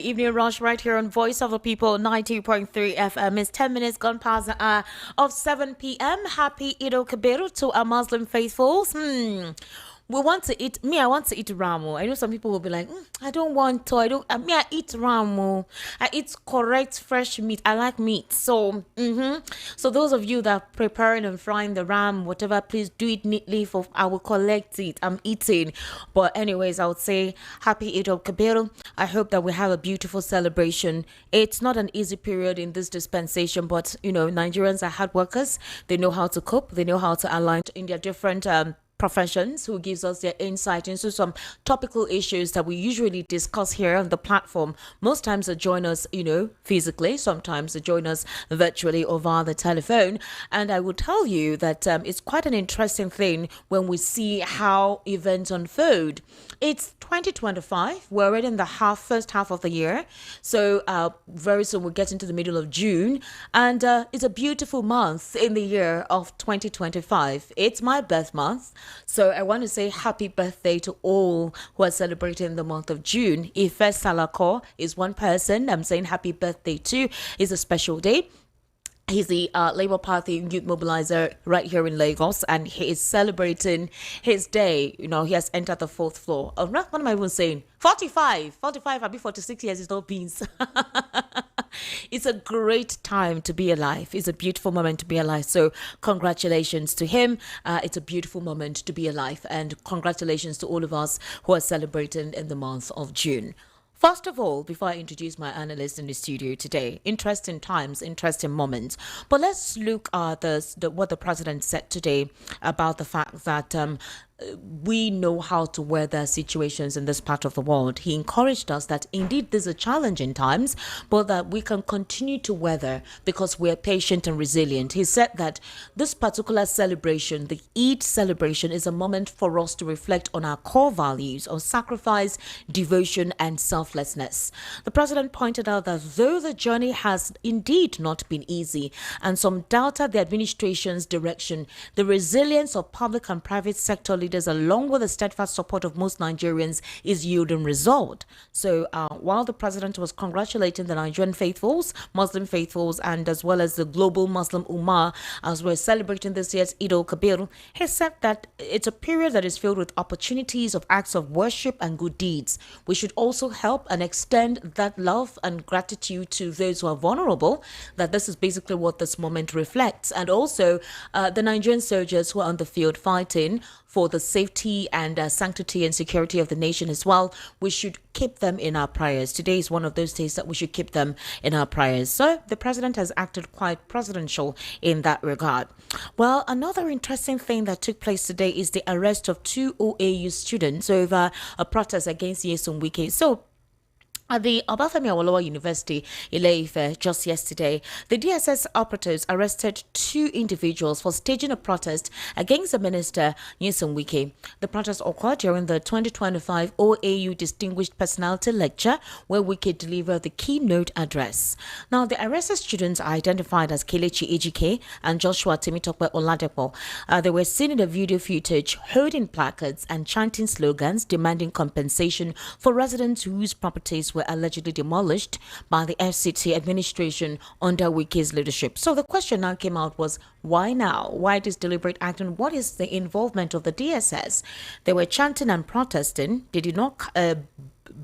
Evening Rush right here on Voice of the People 90.3 FM. It's 10 minutes gone past the hour of 7 p.m. Happy Eid al-Kabir to our Muslim faithfuls. We want to eat, I want to eat ramu. I know some people will be like, I don't want to, I eat ramu. I eat correct fresh meat. I like meat. So those of you that are preparing and frying the ram, whatever, please do it neatly for, I will collect it. I'm eating. But anyways, I would say happy Eid al-Kabir. I hope that we have a beautiful celebration. It's not an easy period in this dispensation, but Nigerians are hard workers. They know how to cope. They know how to align in their different professions, who gives us their insight into some topical issues that we usually discuss here on the platform. Most times they join us, physically. Sometimes they join us virtually or via the telephone. And I will tell you that it's quite an interesting thing when we see how events unfold. It's 2025. We're already in the first half of the year. So very soon we'll get into the middle of June. And it's a beautiful month in the year of 2025. It's my birth month. So I want to say happy birthday to all who are celebrating the month of June. If Salako is one person I'm saying happy birthday to. It's a special day. He's the Labour Party youth mobilizer right here in Lagos, and he is celebrating his day. He has entered the fourth floor. What am I even saying? 45. I'll be 46 years. It's not beans. It's a great time to be alive. It's a beautiful moment to be alive. So congratulations to him. It's a beautiful moment to be alive. And congratulations to all of us who are celebrating in the month of June. First of all, before I introduce my analyst in the studio today, interesting times, interesting moments. But let's look at what the president said today about the fact that we know how to weather situations in this part of the world. He encouraged us that indeed these are challenging times, but that we can continue to weather because we're patient and resilient. He said that this particular celebration, the Eid celebration, is a moment for us to reflect on our core values of sacrifice, devotion, and selflessness. The president pointed out that though the journey has indeed not been easy, and some doubted the administration's direction, the resilience of public and private sector leaders, along with the steadfast support of most Nigerians, is yielding result. So while the president was congratulating the Nigerian faithfuls, Muslim faithfuls, and as well as the global Muslim Ummah as we're celebrating this year's Eid al-Kabir, he said that it's a period that is filled with opportunities of acts of worship and good deeds. We should also help and extend that love and gratitude to those who are vulnerable, that this is basically what this moment reflects. And also the Nigerian soldiers who are on the field fighting for the safety and sanctity and security of the nation as well. We should keep them in our prayers. Today is one of those days that we should keep them in our prayers. So the president has acted quite presidential in that regard. Well, another interesting thing that took place today is the arrest of two OAU students over a protest against Nyesom Wike. So at the Obafemi Awolowo University, Ile-Ife, just yesterday, the DSS operatives arrested two individuals for staging a protest against the minister, Nyesom Wike. The protest occurred during the 2025 OAU Distinguished Personality Lecture, where Wike delivered the keynote address. Now, the arrested students are identified as Kelechi Ejike and Joshua Temitope Oladepo. They were seen in the video footage holding placards and chanting slogans demanding compensation for residents whose properties were allegedly demolished by the FCT administration under Wike's leadership. So the question now came out was, why now? Why this deliberate act, and what is the involvement of the DSS? They were chanting and protesting. They did not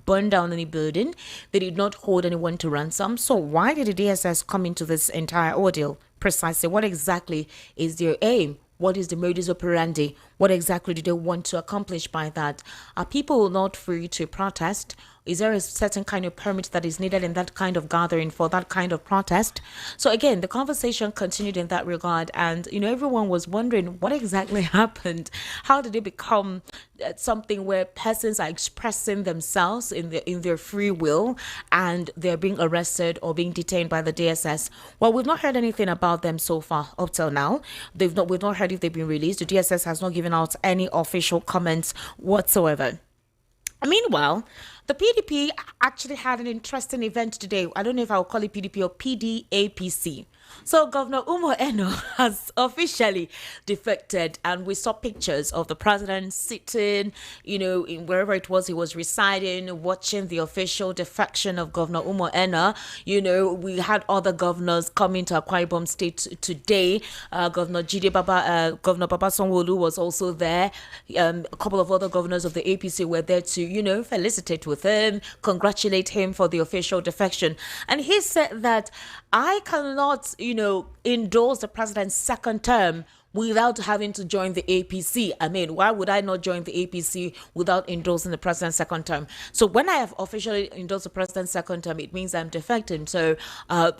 burn down any building. They did not hold anyone to ransom. So why did the DSS come into this entire ordeal? Precisely, what exactly is their aim? What is the modus operandi? What exactly do they want to accomplish by that? Are people not free to protest? Is there a certain kind of permit that is needed in that kind of gathering for that kind of protest? So again, the conversation continued in that regard, and everyone was wondering what exactly happened. How did it become something where persons are expressing themselves in their free will and they're being arrested or being detained by the DSS? Well, we've not heard anything about them so far up till now. We've not heard if they've been released. The DSS has not given out any official comments whatsoever. Meanwhile, the PDP actually had an interesting event today. I don't know if I'll call it PDP or PDAPC. So Governor Umo Eno has officially defected, and we saw pictures of the president sitting, in wherever it was he was residing, watching the official defection of Governor Umo Eno. We had other governors coming to Akwa Ibom State today. Governor Governor Baba Sanwo-Olu was also there. A couple of other governors of the APC were there to, felicitate with him, congratulate him for the official defection. And he said that I cannot, endorse the president's second term without having to join the APC. I mean, why would I not join the APC without endorsing the president's second term? So when I have officially endorsed the president's second term, it means I'm defecting. So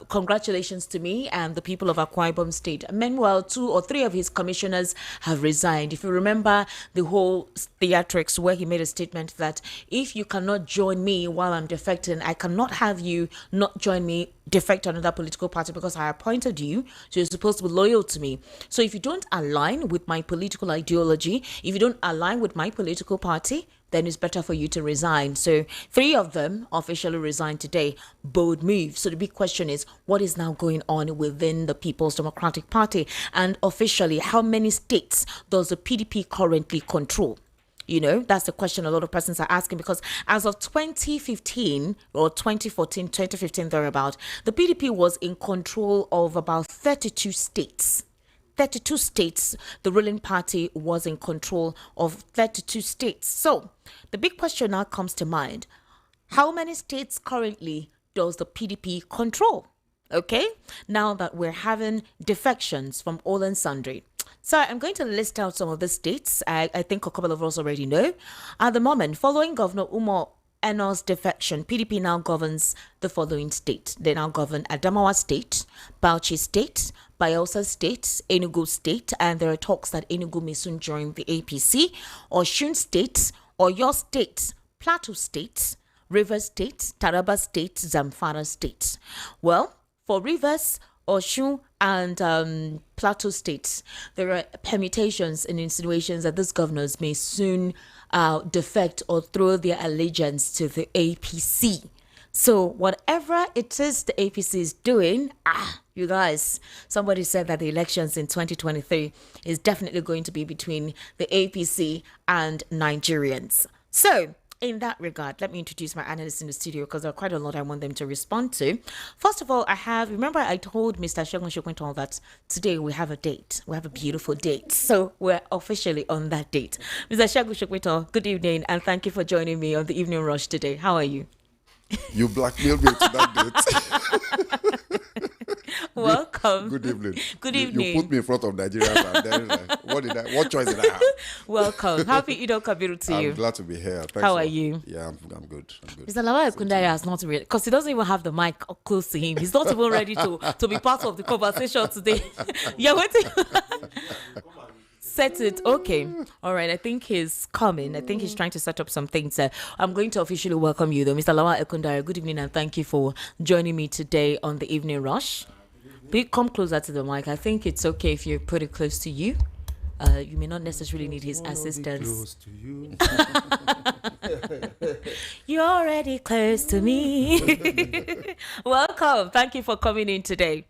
congratulations to me and the people of Akwa Ibom State. Meanwhile, 2 or 3 of his commissioners have resigned. If you remember the whole theatrics where he made a statement that if you cannot join me while I'm defecting, I cannot have you not join me, defect to another political party because I appointed you, so you're supposed to be loyal to me. So if you don't align with my political ideology, if you don't align with my political party, then it's better for you to resign. So 3 of them officially resigned today. Bold move. So the big question is, what is now going on within the People's Democratic Party? And officially, how many states does the PDP currently control? That's the question a lot of persons are asking, because as of 2015 or 2014, 2015 thereabout, the PDP was in control of about 32 states. 32 states, the ruling party was in control of 32 states. So the big question now comes to mind. How many states currently does the PDP control? Okay, now that we're having defections from all and sundry. So I'm going to list out some of the states. I think a couple of us already know. At the moment, following Governor Umo Eno's defection, PDP now governs the following states. They now govern Adamawa State, Bauchi State, Bayelsa State, Enugu State, and there are talks that Enugu may soon join the APC, Osun State, Oyo State, Plateau State, Rivers State, Taraba State, Zamfara State. Well, for Rivers, Osun, and Plateau States, there are permutations and insinuations that these governors may soon defect or throw their allegiance to the APC. So whatever it is the APC is doing, you guys, somebody said that the elections in 2023 is definitely going to be between the APC and Nigerians. So in that regard, let me introduce my analysts in the studio because there are quite a lot I want them to respond to. First of all, remember I told Mr. Segun Sokwinton that today we have a date. We have a beautiful date. So we're officially on that date. Mr. Segun Sokwinton, good evening and thank you for joining me on the Evening Rush today. How are you? You blackmailed me to that date. Welcome. Good evening. Good evening. You put me in front of Nigerians and then what choice did I have? Welcome. Happy Eid al-Kabir to you. I'm glad to be here. Thanks. How are you? Yeah, I'm good. Mr. Lawal Ekundaya has not really, because he doesn't even have the mic close to him. He's not even ready to be part of the conversation today. Yeah, waiting. Set it. Okay. All right. I think he's coming. I think he's trying to set up some things. I'm going to officially welcome you, though. Mr. Lawal Ekundaya, good evening and thank you for joining me today on the Evening Rush. Please come closer to the mic. I think it's okay if you put it close to you. You may not necessarily need his assistance. Close to you. You're already close to me. Welcome. Thank you for coming in today.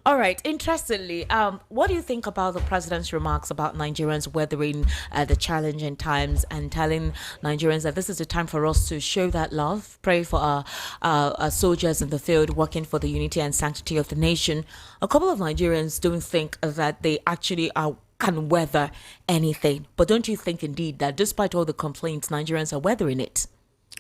All right. Interestingly, what do you think about the president's remarks about Nigerians weathering the challenging times and telling Nigerians that this is the time for us to show that love, pray for our soldiers in the field, working for the unity and sanctity of the nation? A couple of Nigerians don't think that they actually can weather anything. But don't you think indeed that despite all the complaints, Nigerians are weathering it?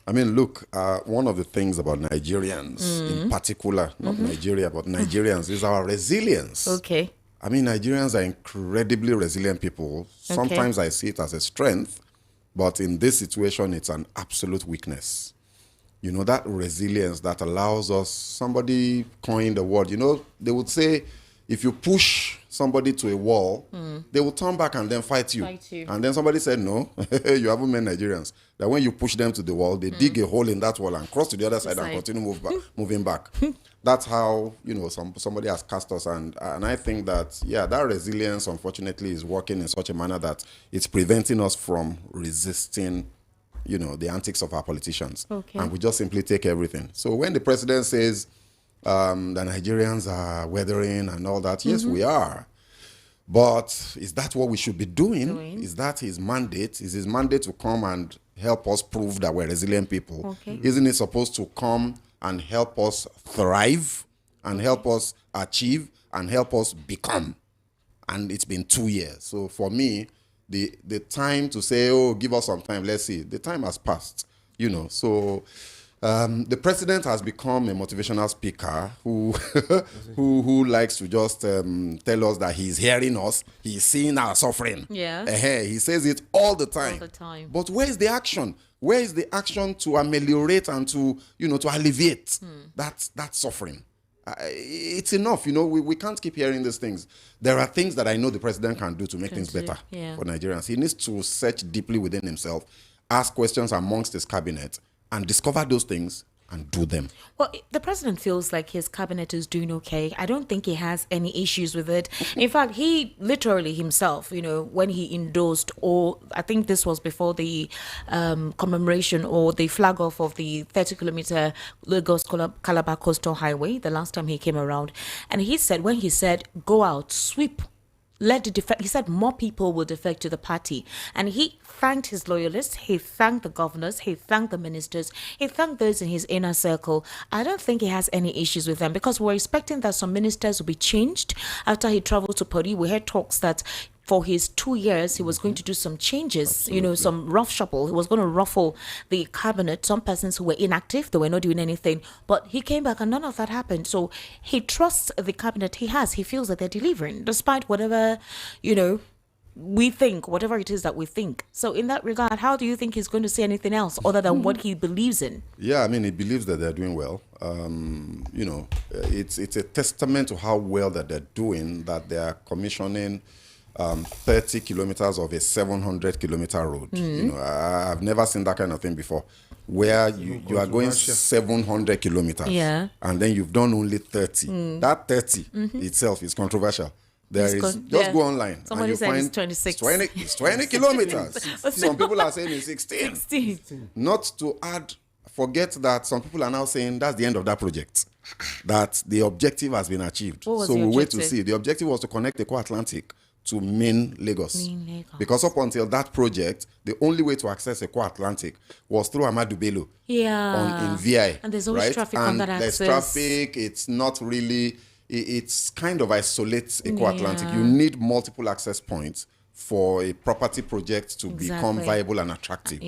I mean, look, one of the things about Nigerians in particular, not Nigeria, but Nigerians, is our resilience. Okay. I mean, Nigerians are incredibly resilient people. Sometimes I see it as a strength, but in this situation, it's an absolute weakness. That resilience that allows us, somebody coined the word, they would say, if you push somebody to a wall, they will turn back and then fight you. And then somebody said, no, you haven't met Nigerians. That when you push them to the wall, they dig a hole in that wall and cross to the other side and continue moving back. That's how, somebody has cast us. And I think that, that resilience, unfortunately, is working in such a manner that it's preventing us from resisting, the antics of our politicians. Okay. And we just simply take everything. So when the president says, the Nigerians are weathering and all that. Yes, we are. But is that what we should be doing? Is that his mandate? Is his mandate to come and help us prove that we're resilient people? Okay. Isn't it supposed to come and help us thrive and help us achieve and help us become? And it's been 2 years. So for me, the time to say, oh, give us some time, let's see, the time has passed, So the president has become a motivational speaker who who likes to just tell us that he's hearing us, he's seeing our suffering. Yeah. He says it all the time. All the time. But where is the action? Where is the action to ameliorate and to alleviate that suffering? It's enough, we can't keep hearing these things. There are things that I know the president can do to make things better for Nigerians. He needs to search deeply within himself, ask questions amongst his cabinet, and discover those things and do them. Well, the president feels like his cabinet is doing okay. I don't think he has any issues with it. In fact, he literally himself, when he endorsed, or I think this was before the commemoration or the flag off of the 30-kilometer Lagos-Calabar coastal highway, the last time he came around. And he said, when he said, go out, sweep, he said more people will defect to the party. And he thanked his loyalists, he thanked the governors, he thanked the ministers, he thanked those in his inner circle. I don't think he has any issues with them, because we're expecting that some ministers will be changed after he traveled to Pori. We heard talks that for his 2 years, he was going to do some changes, some rough shuffle. He was going to ruffle the cabinet, some persons who were inactive, they were not doing anything. But he came back and none of that happened. So he trusts the cabinet he has. He feels that they're delivering, despite whatever, we think, whatever it is that we think. So in that regard, how do you think he's going to say anything else other than what he believes in? Yeah, he believes that they're doing well. It's a testament to how well that they're doing, that they are commissioning 30 kilometers of a 700-kilometer road. I've never seen that kind of thing before, where you are going 700 kilometers, and then you've done only 30. That 30 itself is controversial. Go online. Somebody and you said find it's 26. It's 20 kilometers. Some people are saying it's 16. Not to add, forget that some people are now saying that's the end of that project, that the objective has been achieved. So we'll wait to see. The objective was to connect the Atlantic to main Lagos. Because up until that project, the only way to access the Atlantic was through Ahmadu Bello in VI. And there's always traffic on that access. There's traffic. It's not really, it's kind of isolates Atlantic. You need multiple access points for a property project to become viable and attractive.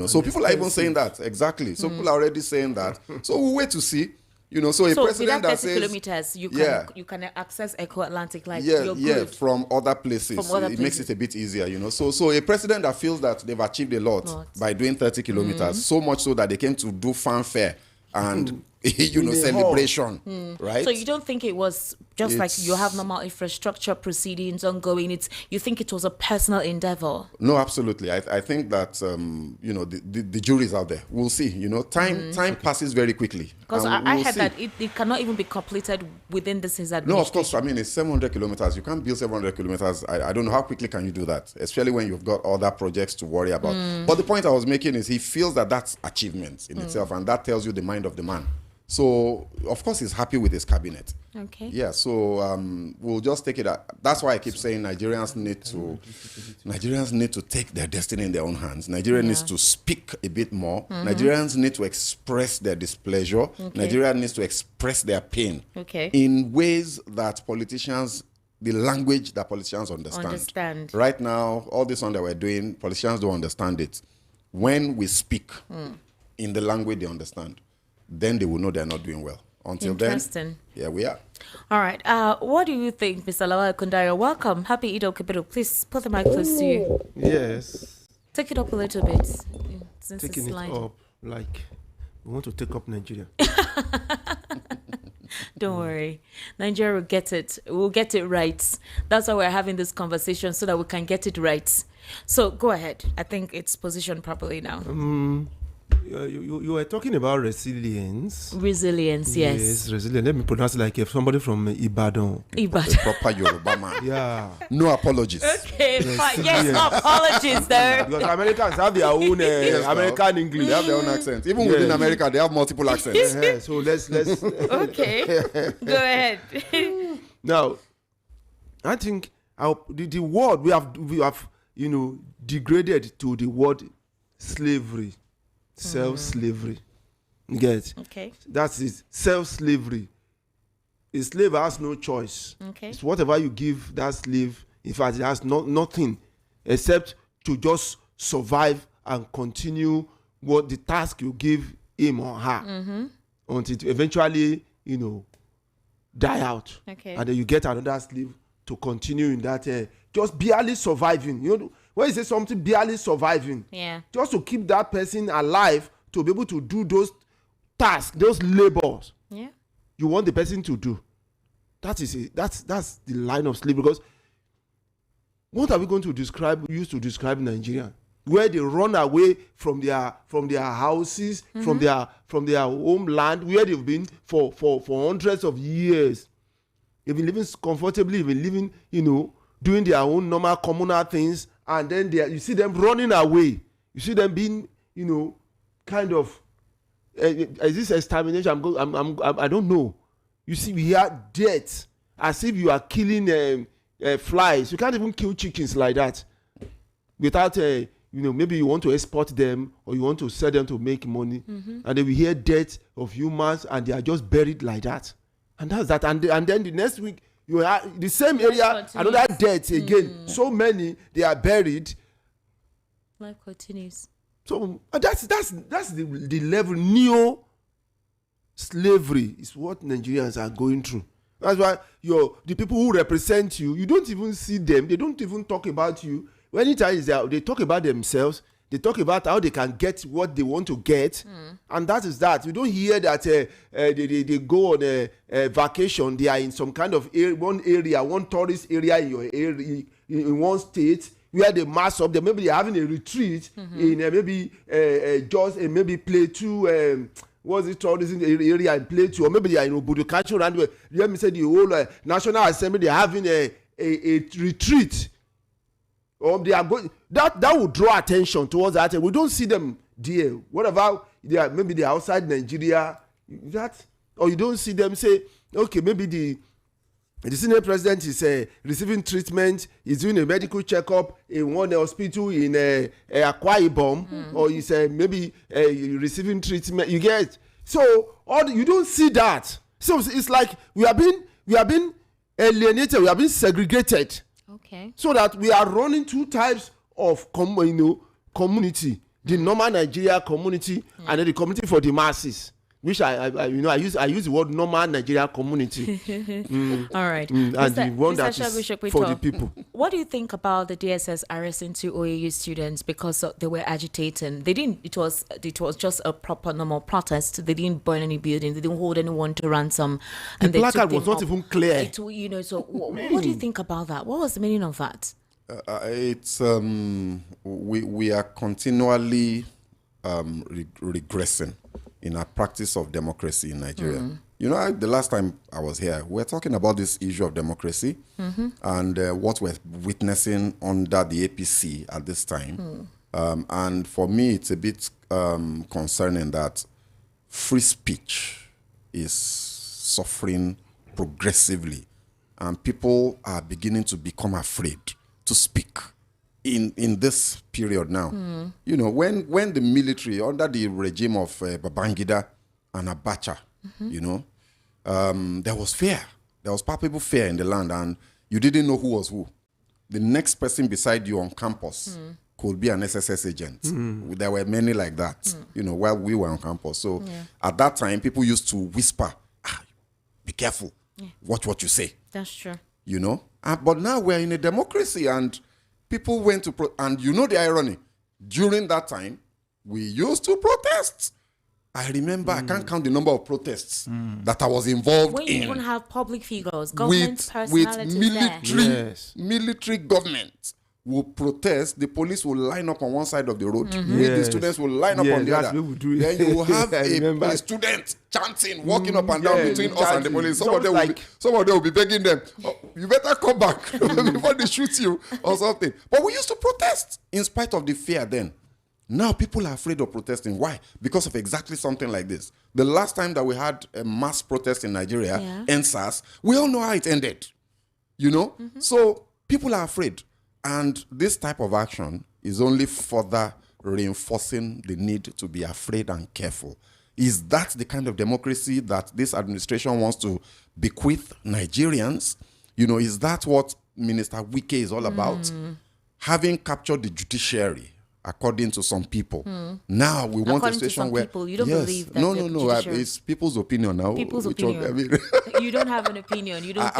So people are even saying that. Exactly. So people are already saying that. So we'll wait to see. So a president that 30 says kilometers, you can access Atlantic you're good. From other places. It makes it a bit easier, So a president that feels that they've achieved a lot by doing 30 kilometers, so much so that they came to do fanfare and celebration, right? So you don't think it was just like you have normal infrastructure proceedings ongoing? You think it was a personal endeavor? No, absolutely. I think that the jury's out there. We'll see. Time passes very quickly. Because I heard that it cannot even be completed within this his administration. No, of course. It's 700 kilometers. You can't build 700 kilometers. I don't know how quickly can you do that, especially when you've got other projects to worry about. But the point I was making is he feels that that's achievement in itself, and that tells you the mind of the man. So, of course, he's happy with his cabinet. Okay. Yeah, so we'll just take it. That's why I keep saying Nigerians need to take their destiny in their own hands. Nigerians needs to speak a bit more. Nigerians need to express their displeasure. Nigeria needs to express their pain in ways that the language that politicians understand. Right now, all this one that we're doing, politicians don't understand it. When we speak in the language they understand, then they will know they're not doing well. Until then, here we are. All right. What do you think, Mr. Lawal Kundaya? Welcome. Happy Eid al-Kabir. Please put the mic close to you. Yes. Take it up a little bit. Since Taking it up like we want to take up Nigeria. Don't worry. Nigeria will get it. We'll get it right. That's why we're having this conversation, so that we can get it right. So go ahead. I think it's positioned properly now. You were talking about resilience. Resilience, yes. Resilience. Let me pronounce it like if somebody from Ibadan. A proper Yoruba man. Yeah. No apologies. Okay, fine. Yes, no apologies there. Because Americans have their own American English. They have their own accents. Even within America, they have multiple accents. So let's. Okay, go ahead. Now, I think the word we have degraded to the word slavery, self-slavery. You get? Okay. That's it. Self-slavery. A slave has no choice. Okay. It's whatever you give that slave. In fact, it has nothing except to just survive and continue what the task you give him or her until it eventually, die out. Okay. And then you get another slave to continue in that just barely surviving. When you say something barely surviving, just to keep that person alive to be able to do those tasks, those labors you want the person to do. That's the line of slavery. Because what are we going to use to describe Nigeria, where they run away from their houses, from their homeland, where they've been for hundreds of years. They've been living comfortably, they've been living, doing their own normal communal things, and then you see them running away. You see them being, kind of, is this extermination? I don't know. You see, we hear death as if you are killing flies. You can't even kill chickens like that without, maybe you want to export them or you want to sell them to make money, and then we hear death of humans and they are just buried like that. And that's that. And then the next week, you have the same area, another death again. So many, they are buried. Life continues. So that's the level. Neo-slavery is what Nigerians are going through. That's why the people who represent you, you don't even see them. They don't even talk about you. Anytime they talk about themselves, they talk about how they can get what they want to get, and that is that. You don't hear that they go on a vacation. They are in some kind of one tourist area in your area, in one state, where they mass up. Maybe they're having a retreat in maybe Plateau. What's it tourism area in Plateau? Or maybe they are in Obudu Country. Let me say the whole National Assembly, they're having a retreat. Or they are going, that will draw attention towards that. We don't see them there. Whatever maybe they're outside Nigeria, or you don't see them say, okay, maybe the senior president is receiving treatment, he's doing a medical checkup in one hospital in Akwa Ibom, or he's maybe receiving treatment. You get, so you don't see that. So it's like we have been alienated, we have been segregated. Okay. So that we are running two types of community: the normal Nigeria community and then the community for the masses. Which I use the word normal Nigeria community. All right. And the one that is for the people. What do you think about the DSS arresting 2 OAU students because they were agitating? They didn't. It was just a proper normal protest. They didn't burn any buildings. They didn't hold anyone to ransom. The placard was not even clear. So what do you think about that? What was the meaning of that? It's we are continually regressing in our practice of democracy in Nigeria. The last time I was here, we were talking about this issue of democracy and what we're witnessing under the APC at this time. And for me, it's a bit concerning that free speech is suffering progressively and people are beginning to become afraid to speak. In this period now, when the military under the regime of Babangida and Abacha, there was fear. There was palpable fear in the land, and you didn't know who was who. The next person beside you on campus could be an SSS agent. There were many like that, while we were on campus. So at that time, people used to whisper, "Be careful, watch what you say." That's true. But now we're in a democracy, and people went to and the irony, during that time, we used to protest. I remember, I can't count the number of protests that I was involved when in. You even have public figures, government personalities with military government will protest, the police will line up on one side of the road. Mm-hmm. We, the students, will line up on the that's other. what we do. Then you will have I remember. a student chanting, walking up and down between us and the police. Some of them will be begging them, "Oh, you better come back before they shoot you," or something. But we used to protest in spite of the fear then. Now people are afraid of protesting. Why? Because of exactly something like this. The last time that we had a mass protest in Nigeria, NSAS, we all know how it ended. You know? So people are afraid. And this type of action is only further reinforcing the need to be afraid and careful. Is that the kind of democracy that this administration wants to bequeath Nigerians? You know, is that what Minister Wike is all about? Having captured the judiciary, according to some people. Now we want a situation where people, you don't believe that no, judiciary... it's people's opinion now. People's opinion. You don't have an opinion. You don't.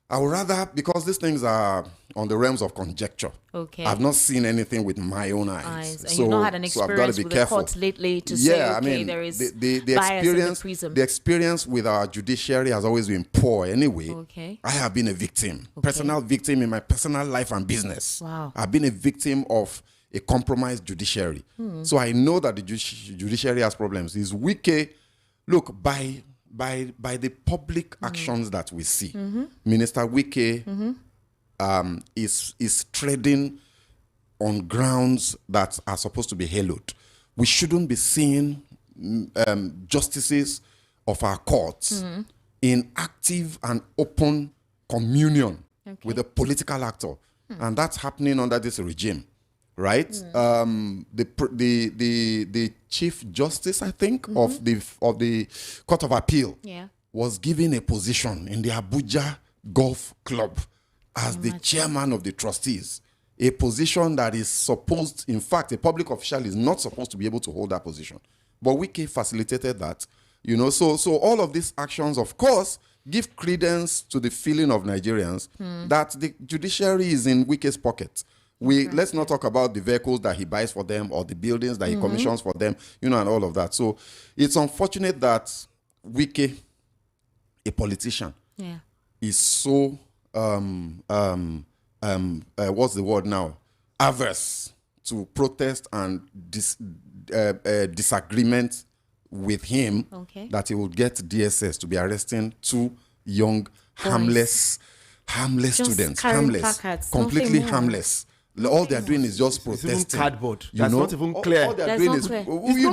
I would rather, because these things are on the realms of conjecture. Okay. I've not seen anything with my own eyes. And you've not had an experience with the courts lately to say, there is the bias experience, in the prism. The experience with our judiciary has always been poor anyway. Okay. I have been a victim, personal victim in my personal life and business. Wow. I've been a victim of a compromised judiciary. So I know that the judiciary has problems. Is Wike, look, by the public actions that we see, Minister Wike is treading on grounds that are supposed to be hallowed. We shouldn't be seeing justices of our courts in active and open communion with a political actor, and that's happening under this regime. Right, the Chief Justice, I think, of the Court of Appeal, was given a position in the Abuja Golf Club as the chairman of the trustees. A position that is supposed, in fact, a public official is not supposed to be able to hold that position. But Wike facilitated that, you know. So all of these actions, of course, give credence to the feeling of Nigerians that the judiciary is in Wike's pocket. Let's not talk about the vehicles that he buys for them or the buildings that he commissions for them, you know, and all of that. So it's unfortunate that Wike, a politician, is so what's the word now? Averse to protest and disagreement with him, that he would get DSS to be arresting two young, harmless students, completely harmless. All they're doing is just protesting. It's even cardboard. That's not even clear. All they're doing is, it's not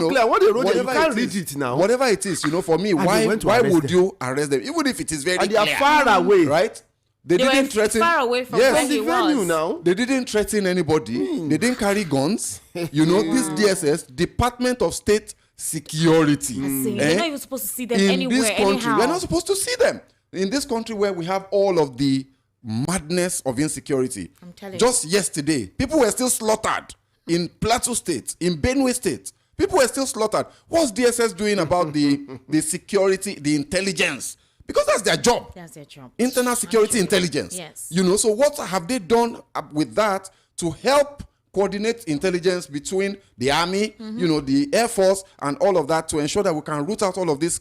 clear. What they wrote, you can't read it now. Whatever it is, you know, for me, why would you arrest them? Even if it is very clear. And they are far away. Right? They didn't threaten. Far away from where he the venue was. now. They didn't threaten anybody. They didn't carry guns. You know, this DSS, Department of State Security. You're not even supposed to see them in anywhere, this country, anyhow. we're not supposed to see them. In this country where we have all of the madness of insecurity. I'm telling Just yesterday, people were still slaughtered in Plateau State, in Benue State. People were still slaughtered. What's DSS doing about the security, the intelligence? Because that's their job. That's their job. Internal security intelligence. Yes. You know, so what have they done with that to help coordinate intelligence between the army, you know, the Air Force and all of that to ensure that we can root out all of these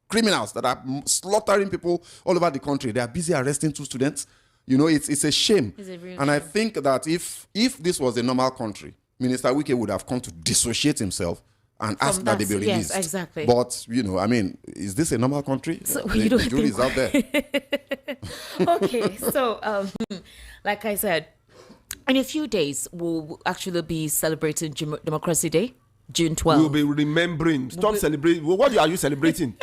criminals that are slaughtering people all over the country? They are busy arresting two students. You know, it's a shame. It's a real and shame. I think that if this was a normal country, Minister Wike would have come to dissociate himself and ask that they be released. Yes, exactly. But, you know, I mean, is this a normal country? So The jury is out there. Okay, so like I said, in a few days we'll actually be celebrating Democracy Day, June 12th. We'll be remembering. Stop celebrating. What are you celebrating?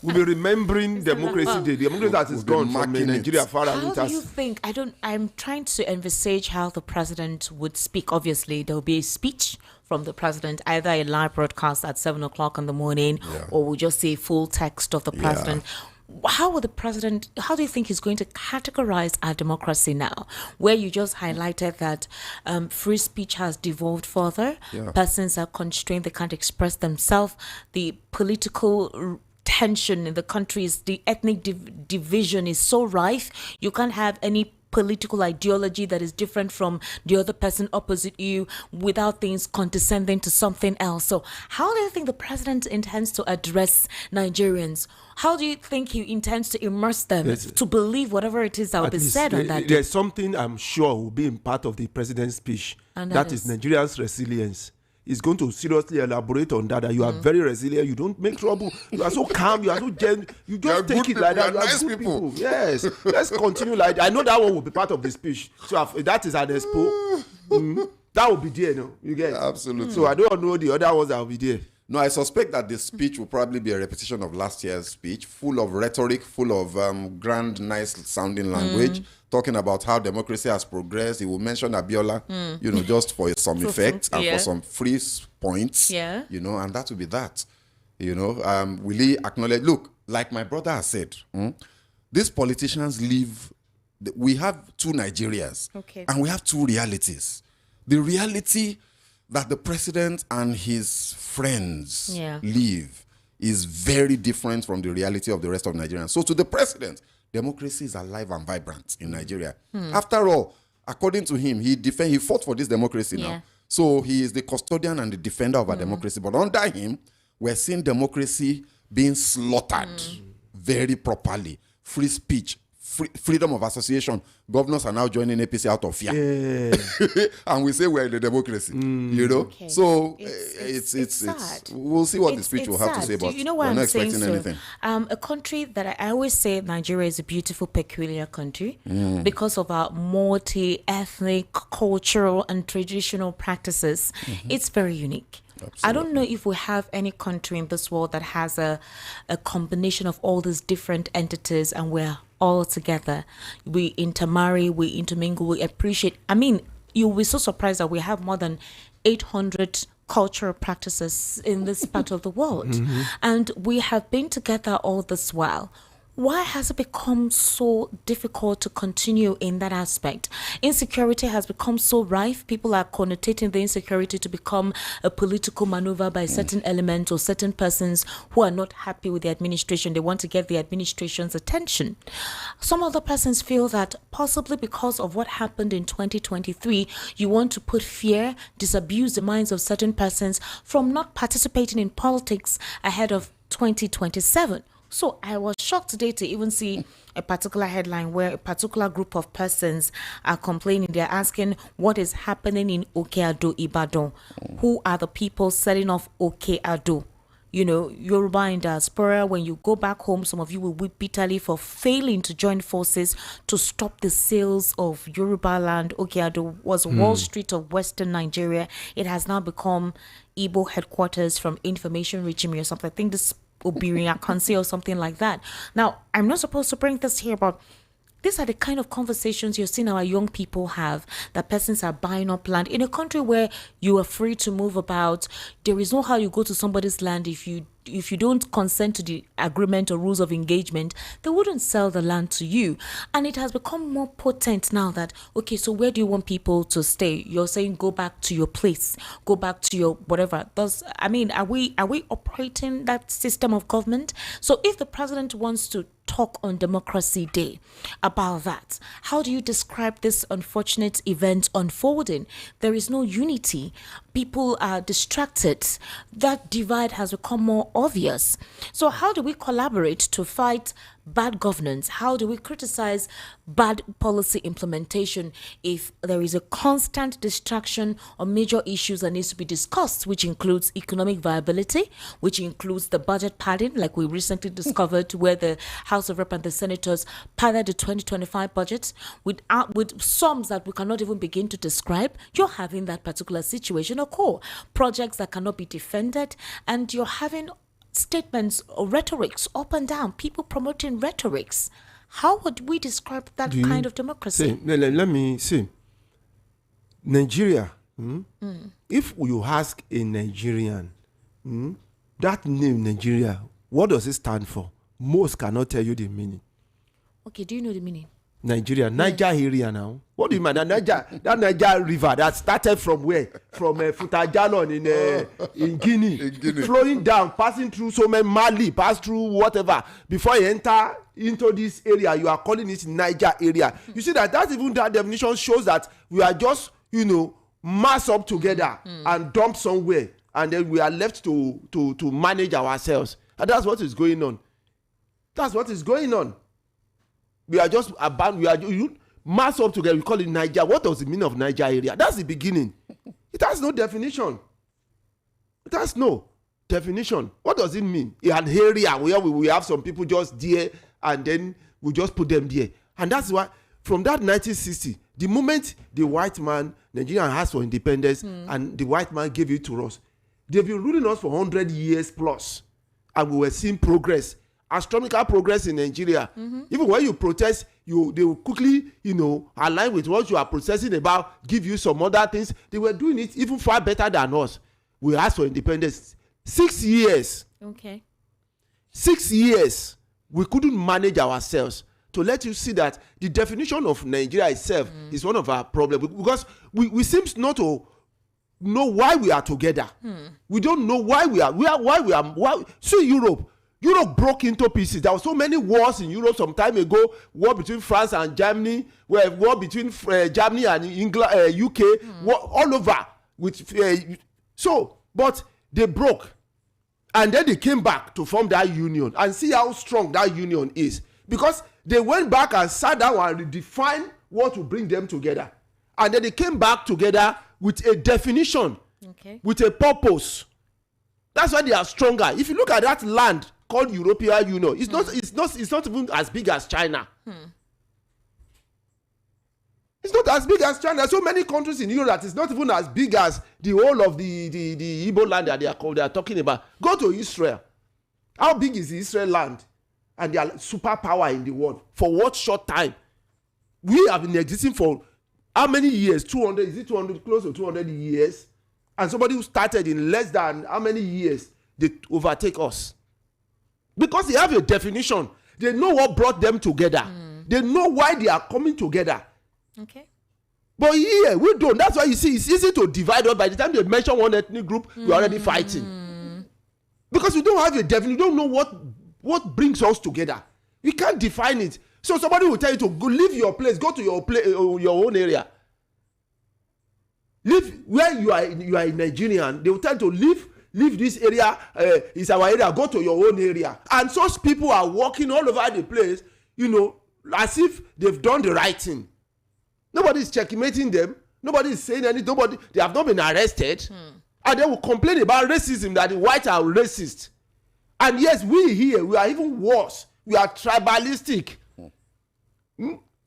We'll be remembering Democracy Day. The democracy that is We'll be gone from marking Nigeria it. far How away. do you think? I'm trying to envisage how the president would speak. Obviously, there will be a speech from the president, either a live broadcast at 7:00 in the morning, or we'll just see full text of the president. How do you think he's going to categorize our democracy now? Where you just highlighted that free speech has devolved further. Persons are constrained, they can't express themselves. The political tension in the country, the ethnic division is so rife. You can't have any political ideology that is different from the other person opposite you without things condescending to something else. So how do you think the president intends to address Nigerians? How do you think he intends to immerse them to believe whatever it is that will be said on that day? There's something I'm sure will be in part of the president's speech. And that is Nigeria's resilience. He's going to seriously elaborate on that you are very resilient, you don't make trouble, you are so calm, you are so gentle, you just take it like that. You are nice good people. Yes, let's continue like that. I know that one will be part of the speech. So that is an expo. That will be there, no? You get it? Absolutely. So I don't know the other ones that will be there. No, I suspect that the speech will probably be a repetition of last year's speech, full of rhetoric, full of grand, nice-sounding language, talking about how democracy has progressed. He will mention Abiola, just for some effect and for some free points, and that will be that. Will he acknowledge? Look, like my brother has said, these politicians live. We have two Nigerias, and we have two realities. The reality that the president and his friends live is very different from the reality of the rest of Nigerians. So to the president, democracy is alive and vibrant in Nigeria. After all, according to him, he fought for this democracy now. So he is the custodian and the defender of our democracy. But under him, we're seeing democracy being slaughtered very properly. Free speech, freedom of association. Governors are now joining APC out of fear. And we say we're in a democracy, Okay. So it's sad. We'll see what the speech will have to say, but we're not expecting anything. A country that I always say Nigeria is a beautiful, peculiar country because of our multi-ethnic, cultural, and traditional practices. It's very unique. Absolutely. I don't know if we have any country in this world that has a combination of all these different entities and we're all together. We intermarry, we intermingle, we appreciate. I mean, you'll be so surprised that we have more than 800 cultural practices in this part of the world. And we have been together all this while. Why has it become so difficult to continue in that aspect? Insecurity has become so rife. People are connotating the insecurity to become a political maneuver by certain elements or certain persons who are not happy with the administration. They want to get the administration's attention. Some other persons feel that possibly because of what happened in 2023, you want to put fear, disabuse the minds of certain persons from not participating in politics ahead of 2027. So I was shocked today to even see a particular headline where a particular group of persons are complaining. They're asking what is happening in Okeado, Ibadan. Who are the people setting off Okeado? Yoruba in diaspora, when you go back home, some of you will weep bitterly for failing to join forces to stop the sales of Yoruba land. Okeado was Wall Street of Western Nigeria. It has now become Igbo headquarters from information reaching me or something. I think this Obiria Kansi or something like that. Now, I'm not supposed to bring this here, but these are the kind of conversations you're seeing our young people have, that persons are buying up land in a country where you are free to move about. There is no how you go to somebody's land if you don't consent to the agreement or rules of engagement. They wouldn't sell the land to you. And it has become more potent now that, okay, so where do you want people to stay? You're saying go back to your place, go back to your whatever. Are we operating that system of government? So if the president wants to talk on Democracy Day about that, how do you describe this unfortunate event unfolding? There is no unity. People are distracted. That divide has become more obvious. So how do we collaborate to fight bad governance? How do we criticize bad policy implementation if there is a constant distraction on major issues that needs to be discussed, which includes economic viability, which includes the budget padding, like we recently discovered where the House of Rep and the Senators padded the 2025 budget with sums that we cannot even begin to describe. You're having that particular situation occur. Projects that cannot be defended, and you're having statements or rhetorics up and down, people promoting rhetorics. How would we describe that kind of democracy? Let me see. Nigeria, if you ask a Nigerian, that name Nigeria, what does it stand for? Most cannot tell you the meaning. Okay, do you know the meaning? Nigeria, Niger area now. What do you mean? That Niger river that started from where? From Futajalon in Guinea, flowing down, passing through so many Mali, pass through whatever. Before you enter into this area, you are calling it Niger area. You see that even that definition shows that we are just, mass up together and dump somewhere, and then we are left to manage ourselves. And that's what is going on. That's what is going on. We are just abandoned. Mass up together. We call it Niger. What does it mean of Niger area? That's the beginning. It has no definition. It has no definition. What does it mean? An area where we have some people just there, and then we just put them there. And that's why, from that 1960, the moment the white man, Nigeria asked for independence, and the white man gave it to us, they've been ruling us for 100 years plus, and we were seeing progress. Astronomical progress in Nigeria. Even when you protest, they will quickly, align with what you are protesting about, give you some other things. They were doing it even far better than us. We asked for independence. 6 years. Okay. 6 years. We couldn't manage ourselves. To let you see that the definition of Nigeria itself is one of our problems, because we seem not to know why we are together. We don't know why we are. See Europe. Europe broke into pieces. There were so many wars in Europe some time ago. War between France and Germany. War between Germany and England, UK. War all over. But they broke. And then they came back to form that union. And see how strong that union is. Because they went back and sat down and redefined what will bring them together. And then they came back together with a definition. Okay. With a purpose. That's why they are stronger. If you look at that land called European Union, it's not even as big as China. It's not as big as China. There are so many countries in Europe that it's not even as big as the whole of the Igbo land that they are talking about. Go to Israel. How big is the Israel land? And they are superpower in the world. For what short time? We have been existing for how many years? 200? Is it 200? Close to 200 years? And somebody who started in less than how many years, they overtake us. Because they have a definition. They know what brought them together. They know why they are coming together. Okay. But here, we don't. That's why you see, it's easy to divide us. By the time they mention one ethnic group, we're already fighting. Because we don't have a definition. We don't know what brings us together. We can't define it. So somebody will tell you to go leave your place, go to your own area. Live where you are a Nigerian. They will tell you to leave this area, is our area, go to your own area. And such people are walking all over the place, as if they've done the right thing. Nobody is checkmating them. Nobody is saying anything. They have not been arrested. And they will complain about racism, that the whites are racist. And yes, we are even worse. We are tribalistic.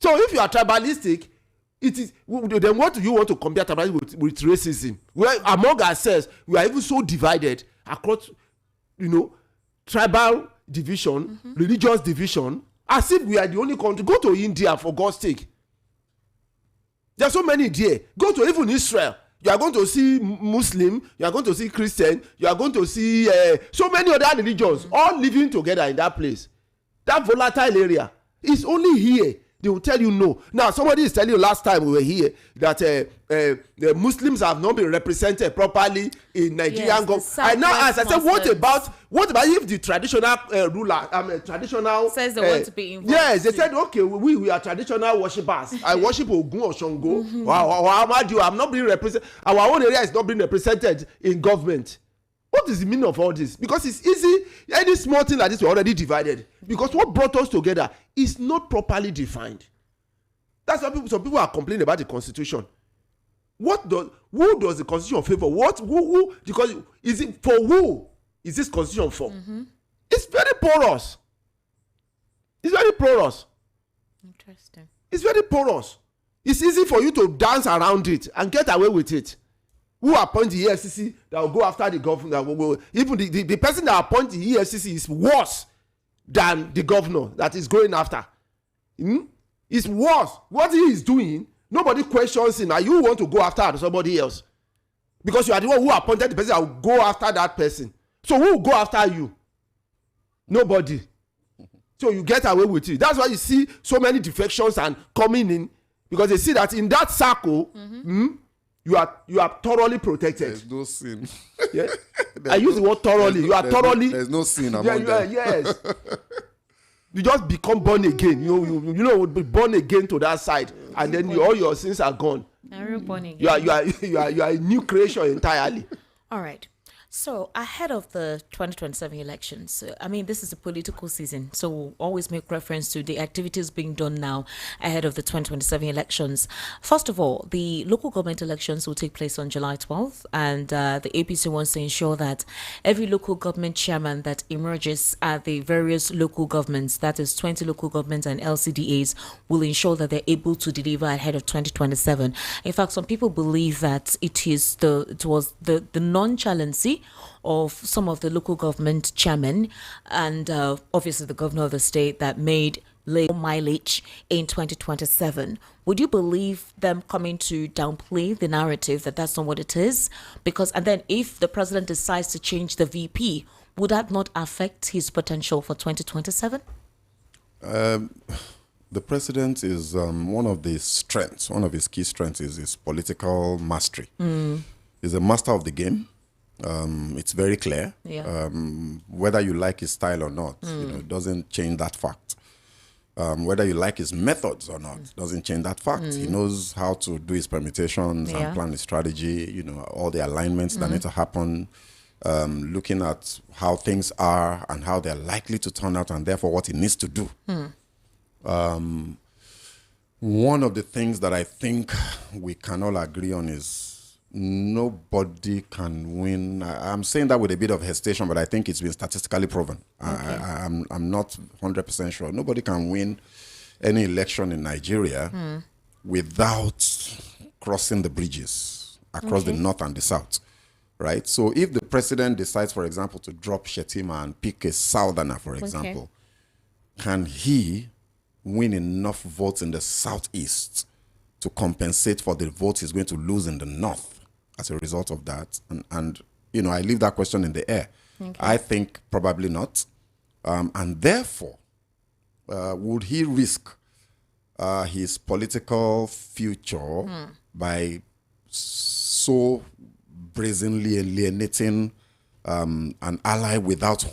So if you are tribalistic, then what do you want to compare tribalism with racism? Well, among ourselves, we are even so divided across, tribal division, religious division, as if we are the only country. Go to India, for God's sake. There are so many there. Go to even Israel. You are going to see Muslim, you are going to see Christian, you are going to see so many other religions all living together in that place. That volatile area is only here. They will tell you no. Now, somebody is telling you last time we were here that the Muslims have not been represented properly in Nigerian government. I now ask, I said, what about if the traditional ruler, traditional says they want to be involved? Yes, they said, okay, we are traditional worshippers. I worship Ogun or Shango. I'm not being represented. Our own area is not being represented in government. What is the meaning of all this? Because it's easy. Any small thing like this, we're already divided. Because what brought us together is not properly defined. That's why some people are complaining about the Constitution. Who does the Constitution favor? Who? Because is it for who is this Constitution for? It's very porous. It's very porous. Interesting. It's very porous. It's easy for you to dance around it and get away with it. Who appoint the EFCC that will go after the governor? Even the person that appoints the EFCC is worse than the governor that is going after. It's worse. What he is doing, nobody questions him. And you want to go after somebody else. Because you are the one who appointed the person that will go after that person. So who will go after you? Nobody. So you get away with it. That's why you see so many defections and coming in, because they see that in that circle, you are thoroughly protected. There's no sin. Yeah? I use the word thoroughly. You are thoroughly. There's no sin among them. Yes. You just become born again. You be born again to that side, and then all your sins are gone. Born again. You are a new creation entirely. All right. So ahead of the 2027 elections, I mean, this is a political season, so we'll always make reference to the activities being done now ahead of the 2027 elections. First of all, the local government elections will take place on July 12th, and the APC wants to ensure that every local government chairman that emerges at the various local governments, that is 20 local governments and LCDAs, will ensure that they're able to deliver ahead of 2027. In fact, some people believe that it was the nonchalancy of some of the local government chairmen and obviously the governor of the state that made low mileage in 2027. Would you believe them coming to downplay the narrative that that's not what it is? Because, and then if the president decides to change the VP, would that not affect his potential for 2027? The president is one of his key strengths is his political mastery. He's a master of the game. It's very clear. Yeah. Whether you like his style or not, it doesn't change that fact. Whether you like his methods or not, doesn't change that fact. He knows how to do his permutations and plan his strategy, all the alignments that need to happen, looking at how things are and how they're likely to turn out and therefore what he needs to do. One of the things that I think we can all agree on is nobody can win. I'm saying that with a bit of hesitation, but I think it's been statistically proven. Okay. I'm not 100% sure. Nobody can win any election in Nigeria without crossing the bridges across the north and the south, right? So if the president decides, for example, to drop Shetima and pick a southerner, for example, can he win enough votes in the southeast to compensate for the votes he's going to lose in the north as a result of that? And I leave that question in the air. Okay. I think probably not. And therefore, would he risk his political future by so brazenly alienating an ally without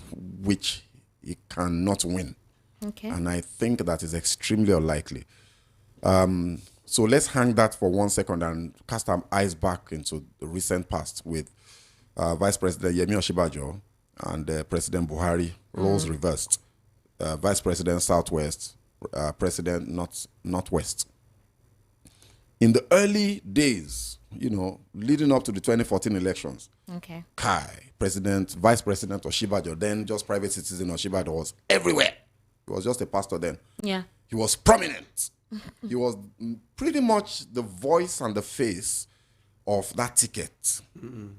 which he cannot win? Okay. And I think that is extremely unlikely. So let's hang that for 1 second and cast our eyes back into the recent past with Vice President Yemi Osinbajo and President Buhari, roles reversed. Vice President Southwest, President Northwest. In the early days, leading up to the 2014 elections, Vice President Osinbajo, then just private citizen Osinbajo, was everywhere. He was just a pastor then. Yeah. He was prominent. He was pretty much the voice and the face of that ticket.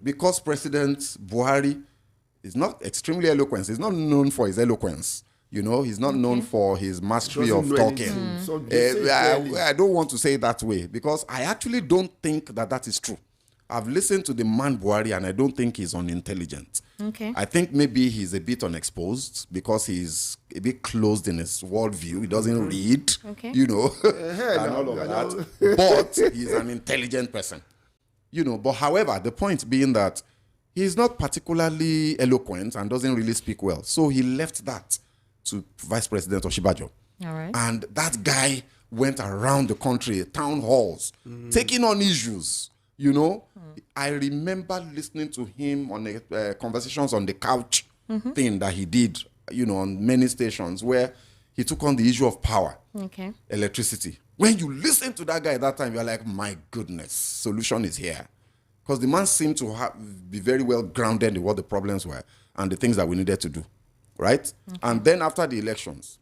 Because President Buhari is not extremely eloquent. He's not known for his eloquence. He's not known for his mastery of talking. I don't want to say it that way because I actually don't think that is true. I've listened to the man Buhari and I don't think he's unintelligent. Okay. I think maybe he's a bit unexposed because he's a bit closed in his worldview. He doesn't read, and all of that. But he's an intelligent person. But however, the point being that he's not particularly eloquent and doesn't really speak well. So he left that to Vice President Osinbajo. All right. And that guy went around the country, town halls, taking on issues. I remember listening to him on the conversations on the couch thing that he did, on many stations where he took on the issue of power, electricity. When you listen to that guy at that time, you're like, my goodness, solution is here. Because the man seemed to be very well grounded in what the problems were and the things that we needed to do, right? And then after the elections,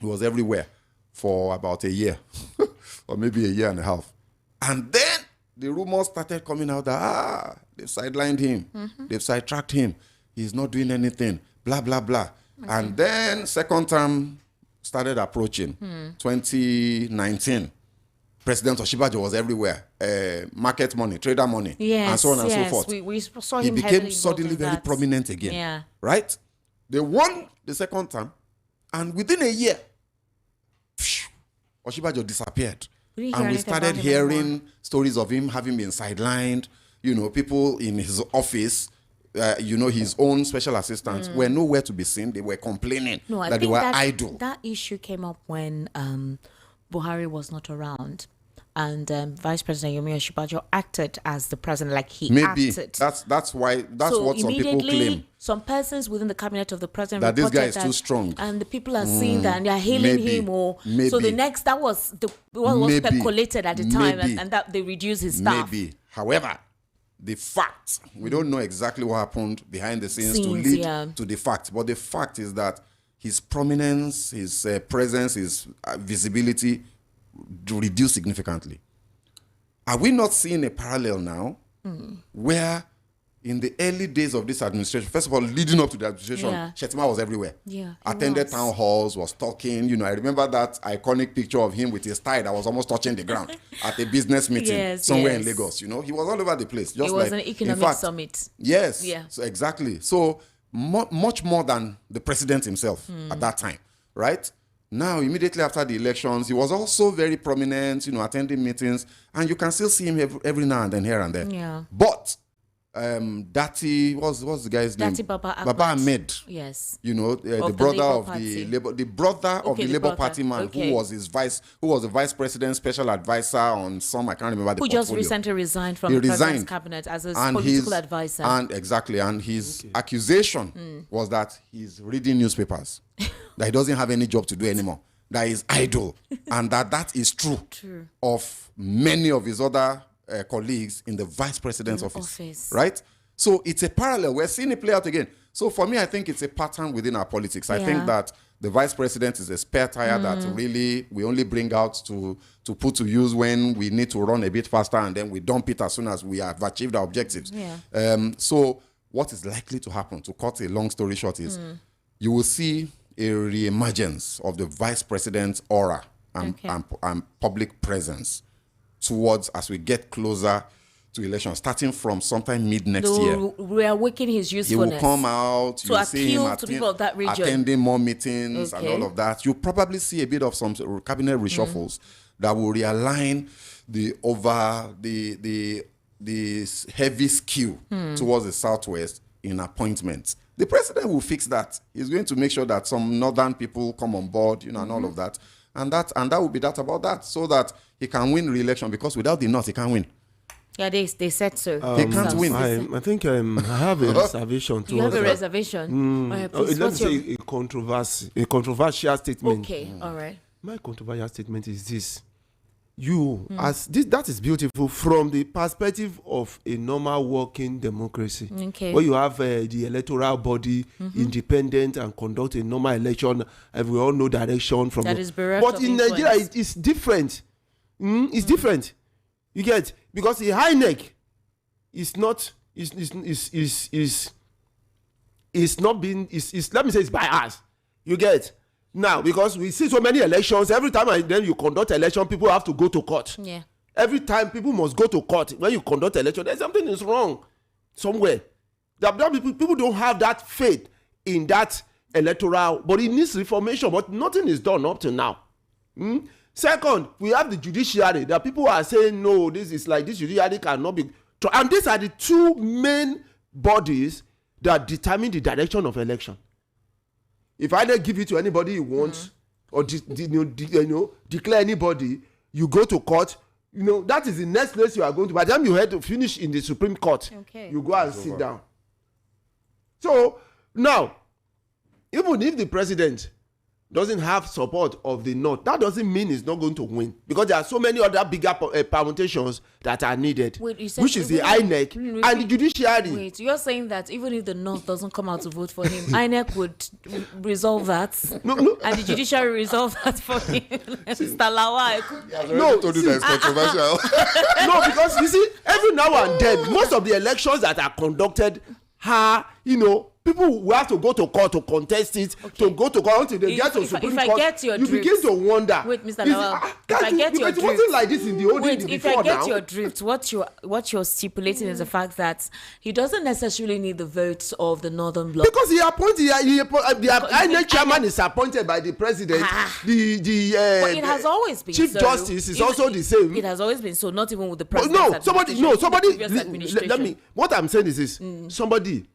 he was everywhere for about a year or maybe a year and a half. And then the rumors started coming out that, they've sidelined him. They've sidetracked him. He's not doing anything, blah, blah, blah. And then second term started approaching, 2019. President Osinbajo was everywhere. Market money, trader money, and so on and so forth. We saw him. He became suddenly very prominent again. Yeah. Right? They won the second term, And within a year, Oshibajo disappeared. And we started hearing stories of him having been sidelined. People in his office, his own special assistants were nowhere to be seen. They were complaining that they were idle. That issue came up when Buhari was not around. And Vice President Yomi Oshibajo acted as the president, like he acted. That's why. That's what some people claim. Some persons within the cabinet of the president that this guy is too strong, and the people are seeing that and they are hailing him. So the next, that was what was speculated at the time, and that they reduced his staff. Maybe, however, the fact we don't know exactly what happened behind the scenes to lead to the fact, but the fact is that his prominence, his presence, his visibility reduced significantly. Are we not seeing a parallel now where in the early days of this administration, first of all, leading up to the administration, Shettima was everywhere. Attended town halls, was talking. I remember that iconic picture of him with his tie that was almost touching the ground at a business meeting somewhere in Lagos. He was all over the place. Just it was an economic summit. Yes. Yeah. So exactly. So much more than the president himself at that time, right? Now, immediately after the elections, he was also very prominent, attending meetings, and you can still see him every now and then, here and there. Yeah. But Dati, what's the guy's name? Dati Baba Ahmed. Yes. The brother of the Labour Party man who was the vice president, special advisor on some, I can't remember the portfolio. Just recently resigned from the president's cabinet as his political advisor. And his accusation was that he's reading newspapers, that he doesn't have any job to do anymore, that he's idle, and that is true of many of his other colleagues in the vice president's office, right? So it's a parallel. We're seeing it play out again. So for me, I think it's a pattern within our politics. I think that the vice president is a spare tire that really we only bring out to put to use when we need to run a bit faster, and then we dump it as soon as we have achieved our objectives. So what is likely to happen, to cut a long story short, is you will see a re-emergence of the vice president's aura and public presence towards as we get closer to election, starting from sometime mid next year. We are waking his usefulness. He will come out. To appeal to people of that region. Attending more meetings and all of that. You'll probably see a bit of some cabinet reshuffles that will realign the heavy skew towards the southwest in appointments. The president will fix that. He's going to make sure that some northern people come on board, and all of that. And that will be that about that, so that he can win re-election, because without the North, he can't win. Yeah, they said so. He can't win. I think I have a reservation. You have a reservation? Let me say a controversial statement. Okay, all right. My controversial statement is this. That is beautiful from the perspective of a normal working democracy. Okay. Where you have the electoral body independent and conduct a normal election, and we all know direction from that is bereft But of in influence. Nigeria, it's different. It's different. You get, because the high neck is not let me say it's by us. You get. Now, because we see so many elections, every time then you conduct election, people have to go to court. Yeah. Every time people must go to court when you conduct election, there's something is wrong somewhere. People don't have that faith in that electoral, but it needs reformation, but nothing is done up to now. Second, we have the judiciary that people are saying, no, this judiciary cannot be. And these are the two main bodies that determine the direction of election. If I don't give it to anybody you want, or declare anybody, you go to court. That is the next place you are going to. By the time you had to finish in the Supreme Court, you go and sit down. So now, even if the president doesn't have support of the North, that doesn't mean he's not going to win, because there are so many other bigger permutations that are needed, which is the INEC and the judiciary. Wait, you're saying that even if the North doesn't come out to vote for him, INEC would resolve that, and the judiciary resolve that for him. Mr. Lawal. Told you that it's controversial. No, because you see, every now and then, most of the elections that are conducted are, people will have to go to court to contest it, to go to court until they get to Supreme Court. You begin to wonder. Wait, Mr. Lawal, if I get your drift, it wasn't like this in the old days before now. If I get your drift, what you're stipulating is the fact that he doesn't necessarily need the votes of the Northern Bloc. Because the INEC chairman is appointed by the president. But it has always been Chief Justice is also the same. It has always been so, not even with the president. Let me. What I'm saying is this: somebody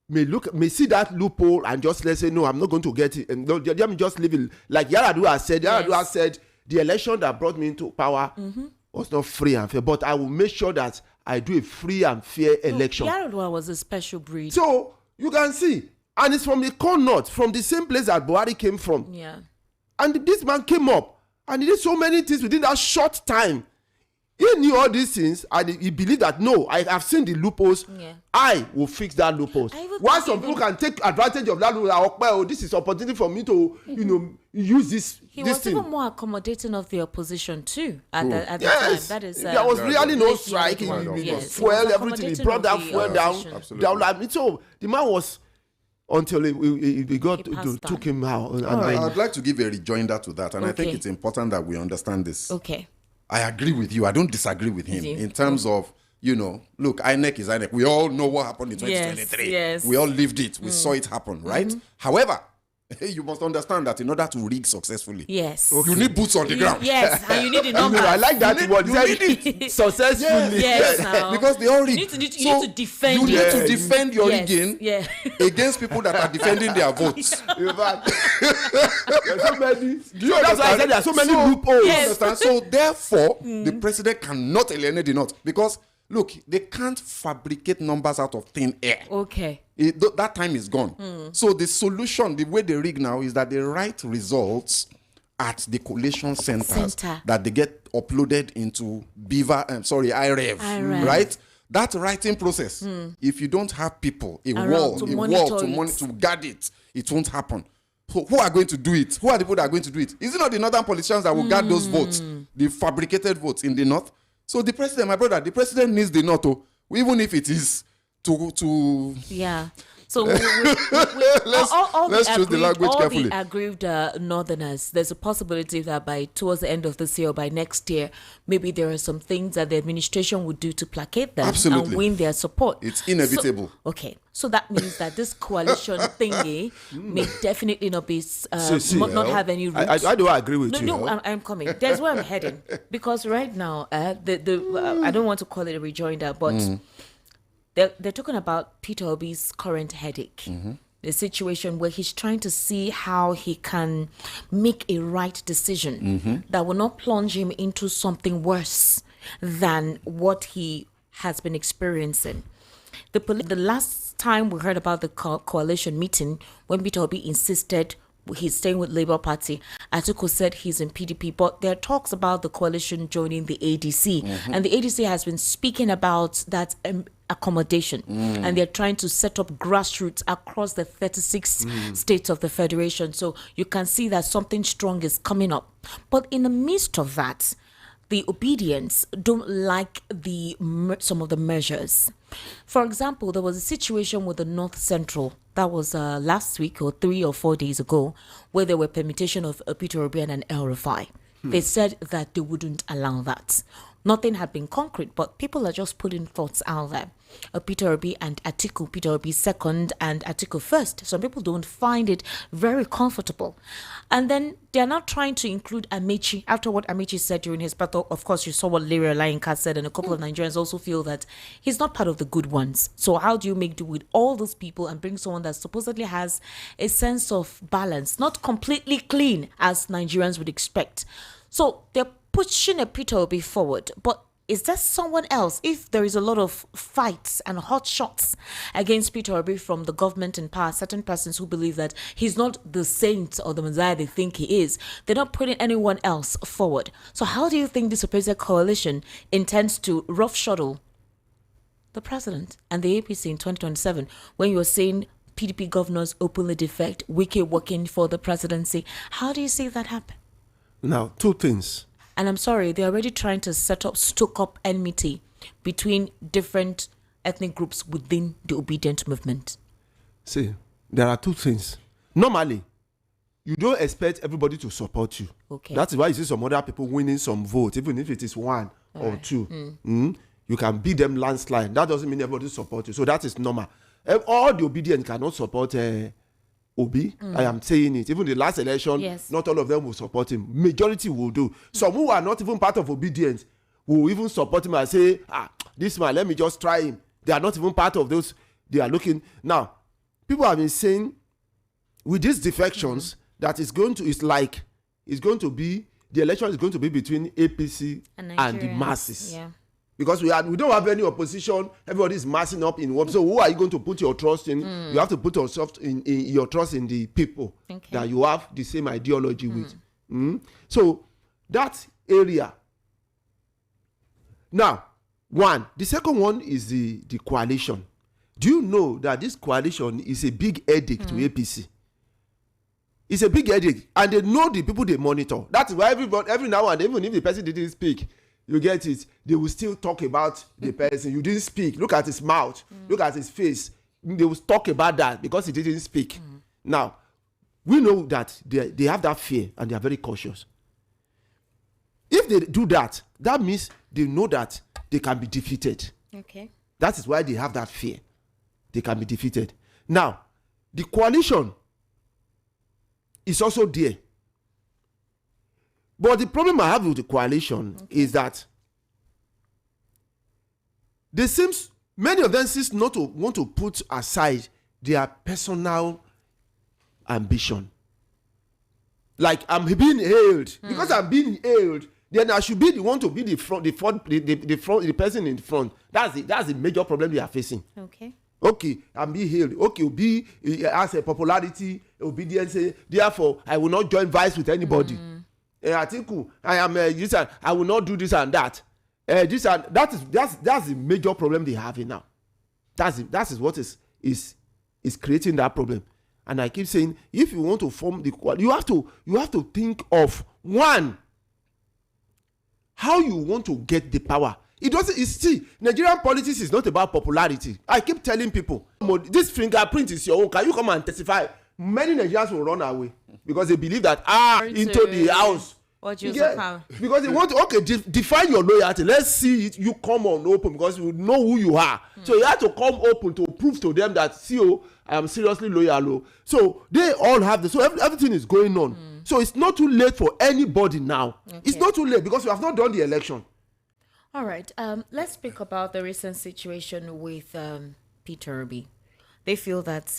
may see that loophole and just let's say no, I'm not going to get it, and let me just leave it. Like Yar'Adua has said. Yar'Adua has said the election that brought me into power was not free and fair, but I will make sure that I do a free and fair election. Yar'Adua was a special breed. So you can see, and it's from the corner, from the same place that Buhari came from. Yeah. And this man came up and he did so many things within that short time. He knew all these things and he believed that no, I have seen the loopholes. Yeah. I will fix that loopholes. Why some people can take advantage of that loophole? Oh, this is opportunity for me to, use this. He this was thing. even more accommodating of the opposition too at the time. That is. There was really no strike. He fuel everything. He brought that fuel down. So the man was. Until he took him out. I'd like to give a rejoinder to that, and I think it's important that we understand this. Okay. I agree with you. I don't disagree with him in terms of, look, INEC is INEC. We all know what happened in 2023. Yes. We all lived it. We saw it happen, right? However, you must understand that in order to rig successfully, you need boots on the ground. Yes, and you need the numbers. I like that word. You need it successfully. Yes, because they all rig. You need to defend. You need to defend your rigging against people that are defending their votes. In fact, there's so many. That's why I said there are so many loopholes. Understand? So therefore, the president cannot alienate the North because look, they can't fabricate numbers out of thin air. Okay. That time is gone. So the solution, the way they rig now, is that they write results at the collation centers that they get uploaded into IREV, right? That writing process, if you don't have people, a wall to guard it, it won't happen. So who are going to do it? Who are the people that are going to do it? Is it not the northern politicians that will guard those votes, the fabricated votes in the north? So the president, my brother, the president needs the North, even if it is to yeah. So let's choose the language carefully. All the aggrieved Northerners, there's a possibility that towards the end of this year or by next year, maybe there are some things that the administration would do to placate them and win their support. It's inevitable. So that means that this coalition thingy may definitely not be not have any roots. I do agree with you. No, I'm coming. There's where I'm heading because right now, I don't want to call it a rejoinder, but. They're talking about Peter Obi's current headache, the situation where he's trying to see how he can make a right decision that will not plunge him into something worse than what he has been experiencing. The last time we heard about the coalition meeting, when Peter Obi insisted he's staying with Labour Party, Atiku said he's in PDP, but there are talks about the coalition joining the ADC, and the ADC has been speaking about that accommodation, and they're trying to set up grassroots across the 36 states of the federation. So you can see that something strong is coming up. But in the midst of that, the obedience don't like some of the measures. For example, there was a situation with the North Central that was last week or 3 or 4 days ago, where there were permutation of Peter Obi and an El Rufai. They said that they wouldn't allow that. Nothing had been concrete, but people are just putting thoughts out there. Peter Obi and Atiku, Peter Obi second and Atiku first. Some people don't find it very comfortable. And then they're not trying to include Amechi. After what Amechi said during his battle, of course, you saw what Larry Olayinka said, and a couple of Nigerians also feel that he's not part of the good ones. So how do you make do with all those people and bring someone that supposedly has a sense of balance, not completely clean as Nigerians would expect? So they're pushing a Peter Obi forward, but is there someone else? If there is a lot of fights and hot shots against Peter Obi from the government in power, certain persons who believe that he's not the saint or the Messiah they think he is, they're not putting anyone else forward. So how do you think this supposed coalition intends to roughshod the president and the APC in 2027 when you're saying PDP governors openly defect, Wike working for the presidency? How do you see that happen? Now, two things. And I'm sorry, they're already trying to stoke up enmity between different ethnic groups within the obedient movement. See, there are two things. Normally, you don't expect everybody to support you. Okay. That is why you see some other people winning some votes, even if it is one or two. You can beat them landslide. That doesn't mean everybody support you. So that is normal. All the obedient cannot support Obi. I am saying it. Even the last election, Yes. not all of them will support him. Majority will do. Some who are not even part of obedience will even support him and say, this man, let me just try him. They are not even part of those. They are looking. Now, people have been saying with these defections that the election is going to be between APC and the masses. Yeah. Because we don't have any opposition. Everybody is massing up in one. So who are you going to put your trust in? You have to put yourself in your trust in the people that you have the same ideology with. So that area. Now, the second one is the coalition. Do you know that this coalition is a big headache to APC? It's a big headache, and they know the people they monitor. That's why every now and then, even if the person didn't speak, you get it, they will still talk about the person. You didn't speak. Look at his mouth. Look at his face. They will talk about that because he didn't speak. Now, we know that they have that fear and they are very cautious. If they do that, that means they know that they can be defeated. Okay. That is why they have that fear. They can be defeated. Now, the coalition is also there. But the problem I have with the coalition is that many of them seem not to want to put aside their personal ambition. Like, I'm being hailed. Because I'm being hailed, then I should be the one to be the person in front. That's the major problem they are facing. Okay, I'm being hailed. Okay, Obi has a popularity, obedience. Therefore, I will not join vice with anybody. Atiku, I am this and I will not do this and that. That's the major problem they have now. That is what is creating that problem. And I keep saying, if you want to form the coalition, you have to think of one, how you want to get the power. Nigerian politics is not about popularity. I keep telling people, this fingerprint is your own. Can you come and testify? Many Nigerians will run away because they believe that into the house. Because they want to define your loyalty. Let's see it. You come on open because you know who you are. So you have to come open to prove to them that I am seriously loyal. So they all have this. So everything is going on. So it's not too late for anybody now. It's not too late because we have not done the election. All right. Let's speak about the recent situation with Peter Obi. They feel that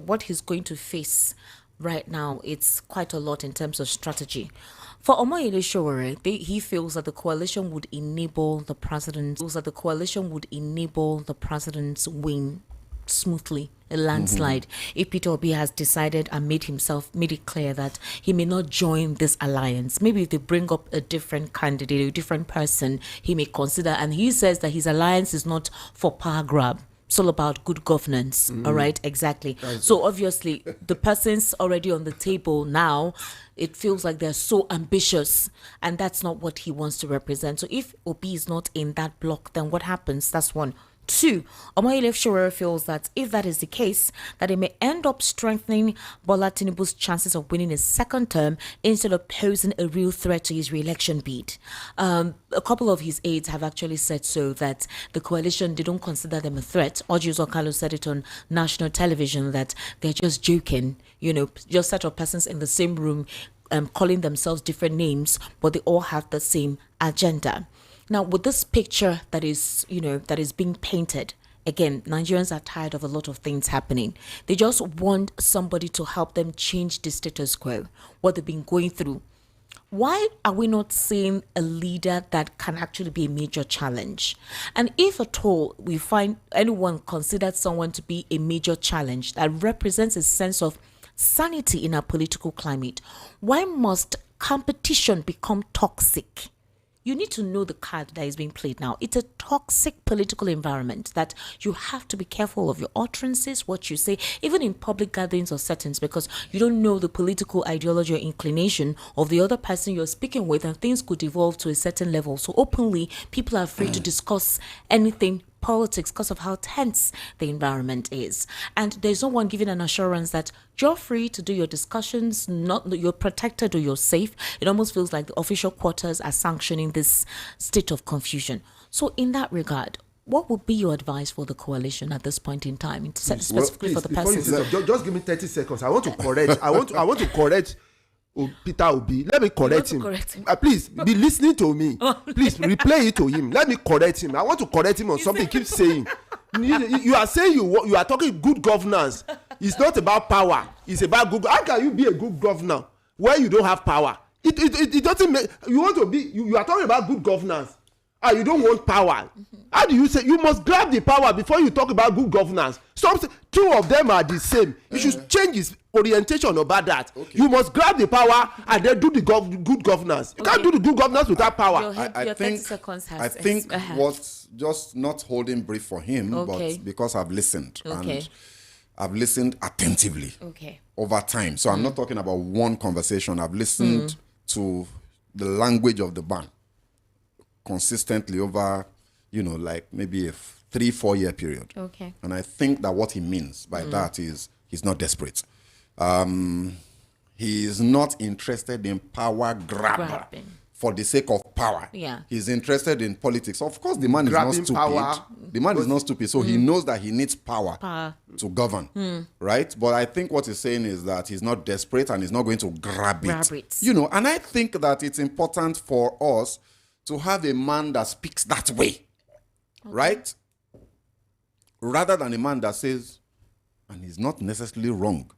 what he's going to face right now, it's quite a lot in terms of strategy. For Omoyele Sowore, he feels that the coalition would enable the president's win smoothly, a landslide. If Peter Obi has decided and made it clear that he may not join this alliance, maybe if they bring up a different candidate, a different person, he may consider. And he says that his alliance is not for power grab. It's all about good governance. All right, exactly. So obviously, the person's already on the table now. It feels like they're so ambitious, and that's not what he wants to represent. So if Obi is not in that block, then what happens? That's one. Two, Omoyele Sowore feels that if that is the case, that it may end up strengthening Bola Tinubu's chances of winning his second term instead of posing a real threat to his re-election bid. A couple of his aides have actually said so, that the coalition, they don't consider them a threat. Ojiuzo Kalu said it on national television that they're just joking, just set of persons in the same room calling themselves different names, but they all have the same agenda. Now, with this picture that is being painted, again, Nigerians are tired of a lot of things happening. They just want somebody to help them change the status quo, what they've been going through. Why are we not seeing a leader that can actually be a major challenge? And if at all we find anyone considered someone to be a major challenge that represents a sense of sanity in our political climate, why must competition become toxic? You need to know the card that is being played now. It's a toxic political environment that you have to be careful of your utterances, what you say, even in public gatherings or settings, because you don't know the political ideology or inclination of the other person you're speaking with, and things could evolve to a certain level. So openly, people are free to discuss anything politics, because of how tense the environment is. And there's no one giving an assurance that you're free to do your discussions, not you're protected or you're safe. It almost feels like the official quarters are sanctioning this state of confusion. So in that regard, what would be your advice for the coalition at this point in time, specifically for the person? Just give me 30 seconds. I want to correct. I want to correct Peter Obi. Let me correct him. Please be listening to me. Please replay it to him. Let me correct him. I want to correct him on something he keeps saying. You are saying you are talking good governance. It's not about power. It's about good. How can you be a good governor where you don't have power? It doesn't make. You want to be. You are talking about good governance. You don't want power. How do you say you must grab the power before you talk about good governance? Two of them are the same. You should change his orientation about that. Okay. You must grab the power and then do the good governance. You can't do the good governance without power. Your 30 seconds has. I think what's just not holding brief for him, but because I've listened and I've listened attentively over time. So I'm not talking about one conversation. I've listened to the language of the man consistently over, like maybe a 3-4 year period. Okay. And I think that what he means by that is he's not desperate. He is not interested in power grabbing for the sake of power. Yeah. He's interested in politics. Of course, the man is not stupid. Power. The man is not stupid, so he knows that he needs power to govern, right? But I think what he's saying is that he's not desperate and he's not going to grab it. And I think that it's important for us to have a man that speaks that way, right? Rather than a man that says, and he's not necessarily wrong,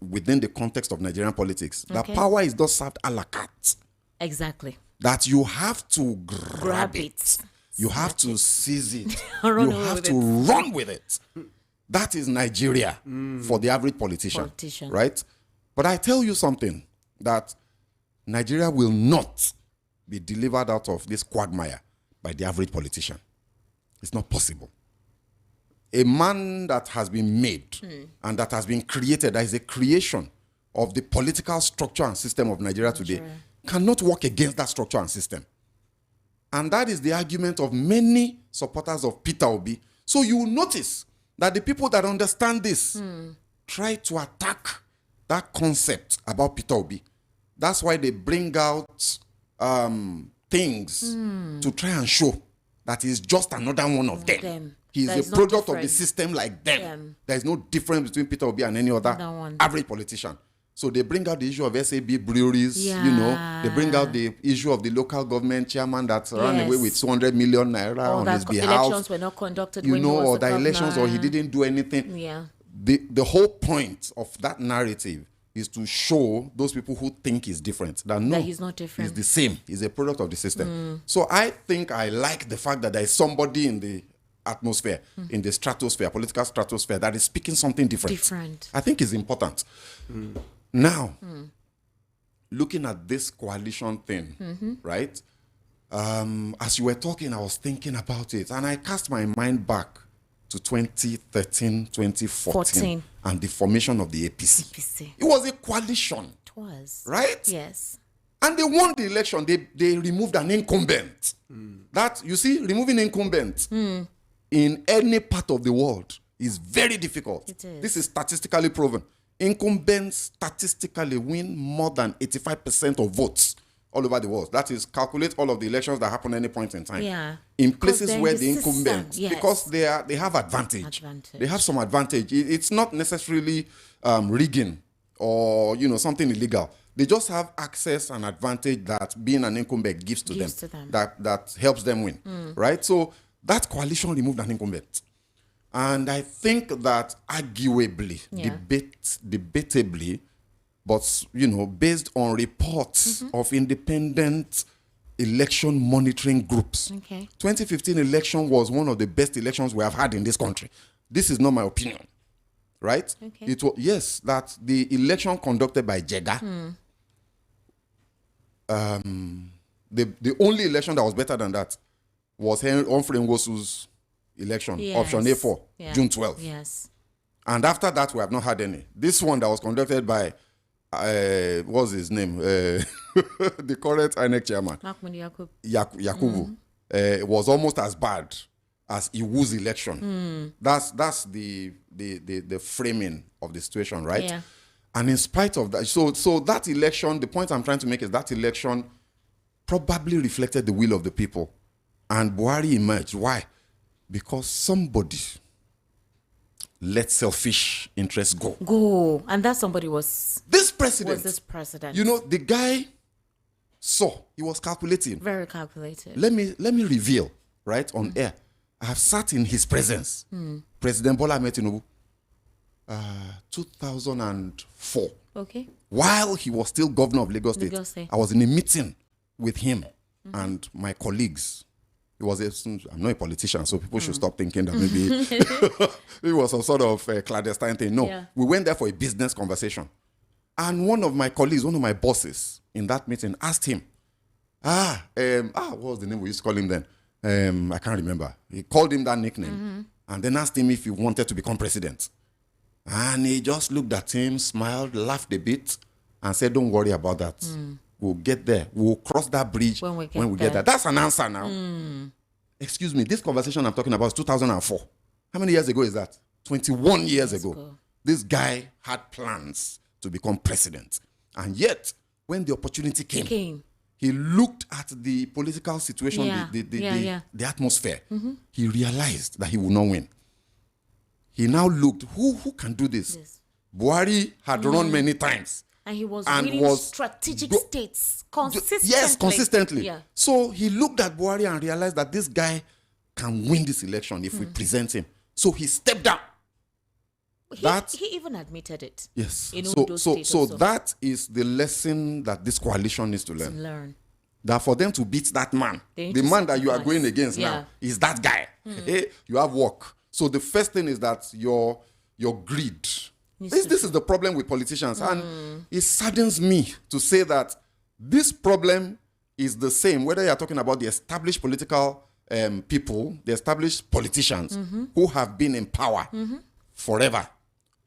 within the context of Nigerian politics, that power is not served a la carte. Exactly. That you have to grab it. You have to seize it. You have to run with it. That is Nigeria for the average politician, right? But I tell you something, that Nigeria will not be delivered out of this quagmire by the average politician. It's not possible. A man that has been made and that has been created, that is a creation of the political structure and system of Nigeria today, cannot work against that structure and system. And that is the argument of many supporters of Peter Obi. So you will notice that the people that understand this try to attack that concept about Peter Obi. That's why they bring out things to try and show that he's just another one of them. He's a product of the system like them. There is no difference between Peter Obi and any other average politician. So they bring out the issue of SAB breweries, they bring out the issue of the local government chairman that ran away with 200 million naira on his behalf. Elections were not conducted when he was or the elections, or he didn't do anything. Yeah. The whole point of that narrative is to show those people who think he's different that he's not different. He's the same. He's a product of the system. So I think I like the fact that there is somebody in the atmosphere, in the stratosphere, political stratosphere, that is speaking something different. I think it's important. Now, looking at this coalition thing, right? As you were talking, I was thinking about it, and I cast my mind back to 2013, 2014, and the formation of the APC. It was a coalition. It was. Right? Yes. And they won the election. They removed an incumbent. That, you see, removing incumbent in any part of the world is very difficult. It is. This is statistically proven. Incumbents statistically win more than 85% of votes all over the world. That is, calculate all of the elections that happen at any point in time. Yeah. In places where the incumbents, because they have advantage. They have some advantage. It's not necessarily rigging or something illegal. They just have access and advantage that being an incumbent gives to them. That helps them win. Right? So that coalition removed an incumbent. And I think that arguably, debatably, but based on reports of independent election monitoring groups, 2015 election was one of the best elections we have had in this country. This is not my opinion, right? It was, that the election conducted by JEGA, the only election that was better than that was Humphrey Ngosu's election, option A4, June 12th. Yes. And after that, we have not had any. This one that was conducted by, what's his name? The current INEC chairman, Yakubu, was almost as bad as Iwu's election. That's the framing of the situation, right? Yeah. And in spite of that, so that election, the point I'm trying to make is that election probably reflected the will of the people. And Buhari emerged. Why? Because somebody let selfish interests go. And that somebody was This president. this president. You know, the guy saw, he was calculating. Very calculated. Let me reveal, right, on air. I have sat in his presence. President Bola Ahmed Tinubu, 2004. Okay. While he was still governor of Lagos State, Lagos State. I was in a meeting with him and my colleagues. I'm not a politician, so people should stop thinking that maybe it was some sort of clandestine thing. No, Yeah. we went there for a business conversation. And one of my colleagues, one of my bosses in that meeting asked him, what was the name we used to call him then? I can't remember. He called him that nickname and then asked him if he wanted to become president. And he just looked at him, smiled, laughed a bit, and said, don't worry about that. We'll get there. We'll cross that bridge when we get there. That's an answer now. Excuse me, this conversation I'm talking about is 2004. How many years ago is that? 21 years ago. This guy had plans to become president. And yet, when the opportunity came. He looked at the political situation, the atmosphere. He realized that he would not win. He now looked, who can do this? Yes. Buhari had run many times. And he was winning strategic states consistently. Yes, consistently. Yeah. So he looked at Buhari and realized that this guy can win this election if we present him. So he stepped down. He even admitted it. Yes. So that is the lesson that this coalition needs to learn. That for them to beat that man, the man that you are going against now, is that guy. Hey, you have work. So the first thing is that your greed. This is the problem with politicians. And it saddens me to say that this problem is the same, whether you're talking about the established political people, the established politicians who have been in power forever,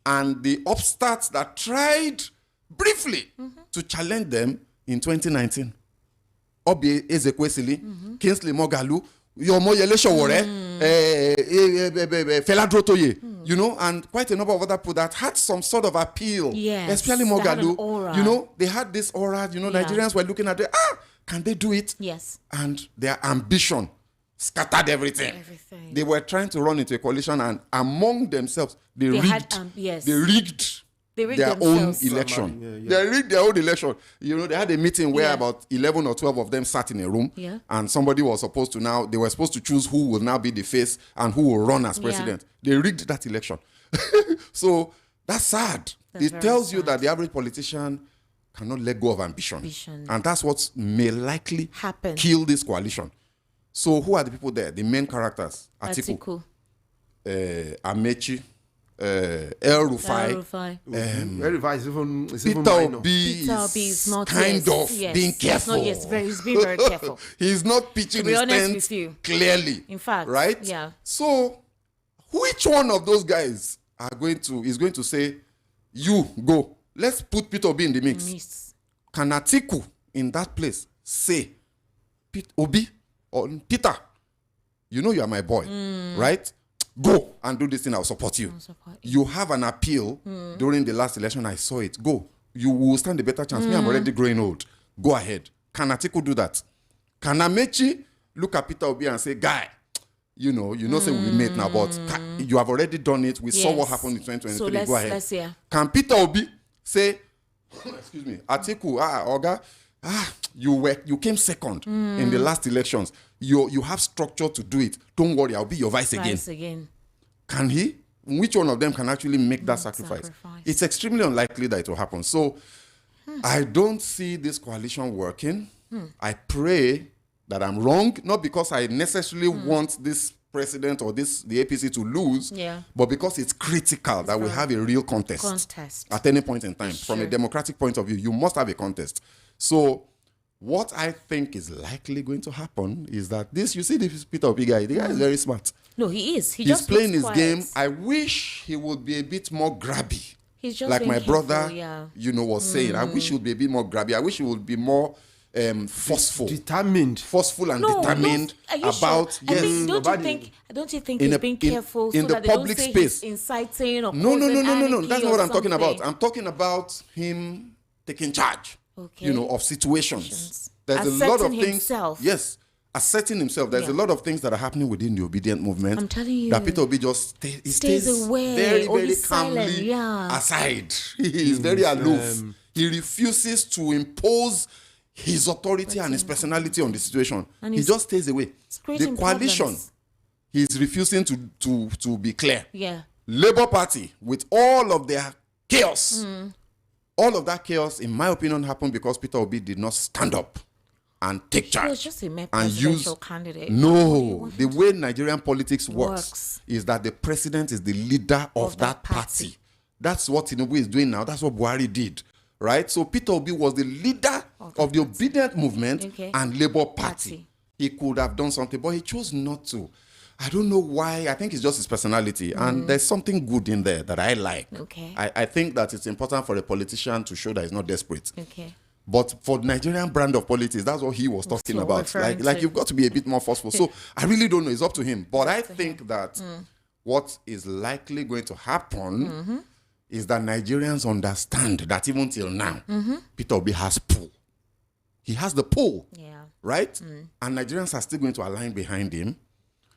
and the upstarts that tried briefly to challenge them in 2019. Obi Ezekwesili, Kingsley Moghalu, Yomoyele Sowore, Fela Drotoye, you know, and quite a number of other people that had some sort of appeal. Yes, especially Moghalu. You know, they had this aura, you know, Nigerians were looking at it, can they do it? Yes. And their ambition scattered everything. They were trying to run into a coalition, and among themselves, they rigged their own election. They rigged their own election. You know, they had a meeting where about 11 or 12 of them sat in a room, and somebody was supposed to they were supposed to choose who will now be the face and who will run as president. They rigged that election. So that's sad. It tells you that the average politician cannot let go of ambition. And that's what may likely kill this coalition. So who are the people there? The main characters. Atiku. Amechi. El Rufai. El Rufai is even Peter minor. Obi is not kind of being careful. He's being very careful. He's not pitching his tent clearly. In fact, right? Yeah. So which one of those guys is going to say, you go? Let's put Peter Obi in the mix. Can Atiku in that place say, Obi or Peter, you know you are my boy, right? Go and do this thing, I'll support you. You have an appeal during the last election, I saw it. Go. You will stand a better chance. Me, I'm already growing old. Go ahead. Can Atiku do that? Can Amechi look at Peter Obi and say, guy, you know, say we'll be mate now, but you have already done it. We saw what happened in 2023. So go ahead. Let's hear. Can Peter Obi say, excuse me, Atiku, Oga, you came second in the last elections. You have structure to do it. Don't worry, I'll be your vice again. Can he? Which one of them can actually make that sacrifice? It's extremely unlikely that it will happen. So I don't see this coalition working. I pray that I'm wrong, not because I necessarily want this president or the APC to lose, but because it's critical that we have a real contest at any point in time. From a democratic point of view, you must have a contest. So what I think is likely going to happen is that you see this Peter Obi guy, the guy is very smart. No, he is. He's playing his game. I wish he would be a bit more grabby. He's just like my brother, careful, was saying. I wish he would be a bit more grabby. I wish he would be more forceful. Forceful and determined about, sure? Don't you think he's being careful in so the that they public don't say space. He's inciting or No. anarchy. That's not what I'm talking about. I'm talking about him taking charge, of situations. There's a lot of things. Himself. Yes, asserting himself. There's a lot of things that are happening within the obedient movement. I'm telling you. That Peter Obi just stays away, very, very calmly aside. He is very aloof. He refuses to impose his authority and his personality on the situation. He just stays away. The coalition, he's refusing to be clear. Yeah. Labour Party, with all of their chaos, all of that chaos, in my opinion, happened because Peter Obi did not stand up and take charge. He was just a presidential candidate. No, the way Nigerian politics works is that the president is the leader of that party. That's what Tinubu is doing now. That's what Buhari did. Right? So Peter Obi was the leader of the obedient movement and Labour Party. He could have done something, but he chose not to. I don't know why. I think it's just his personality. And there's something good in there that I like. Okay. I think that it's important for a politician to show that he's not desperate. Okay. But for the Nigerian brand of politics, that's what he was talking about. Like you've got to be a bit more forceful. So I really don't know. It's up to him. But I think that what is likely going to happen is that Nigerians understand that even till now, Peter Obi has pull. He has the pull, right? And Nigerians are still going to align behind him.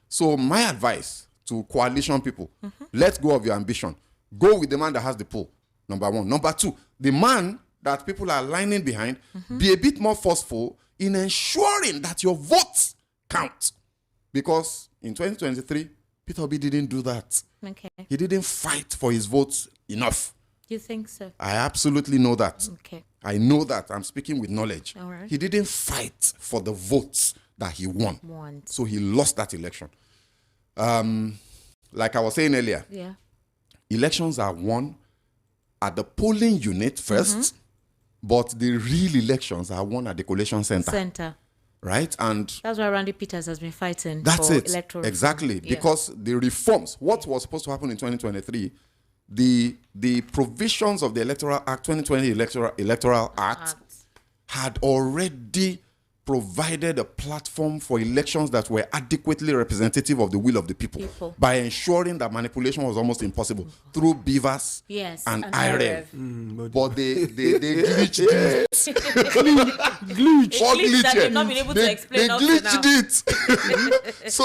So my advice to coalition people, let go of your ambition. Go with the man that has the pull, number one. Number two, the man that people are aligning behind, be a bit more forceful in ensuring that your votes count. Because in 2023, Peter Obi didn't do that. Okay. He didn't fight for his votes enough. You think so? I absolutely know that. Okay. I know that. I'm speaking with knowledge. All right. He didn't fight for the votes that he won. So he lost that election. Like I was saying earlier, elections are won at the polling unit first, but the real elections are won at the collation center. Right? And that's why Randy Peters has been fighting for electoral exactly reform. Because the reforms, what was supposed to happen in 2023, the provisions of the Electoral Act, 2020 Electoral Act, had already provided a platform for elections that were adequately representative of the will of the people. By ensuring that manipulation was almost impossible through beavers and IREV. But they glitched it. They glitched it. So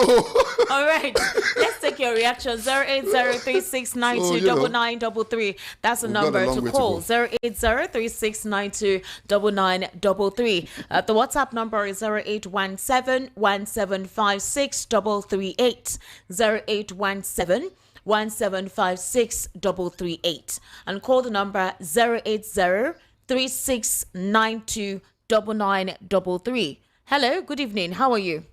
all right, let's take your reaction. 08036929933. That's the number to call. 08036929933. The WhatsApp number is 0817-1756-338. 0817-1756-338. And call the number 08036929933. Hello, good evening. How are you?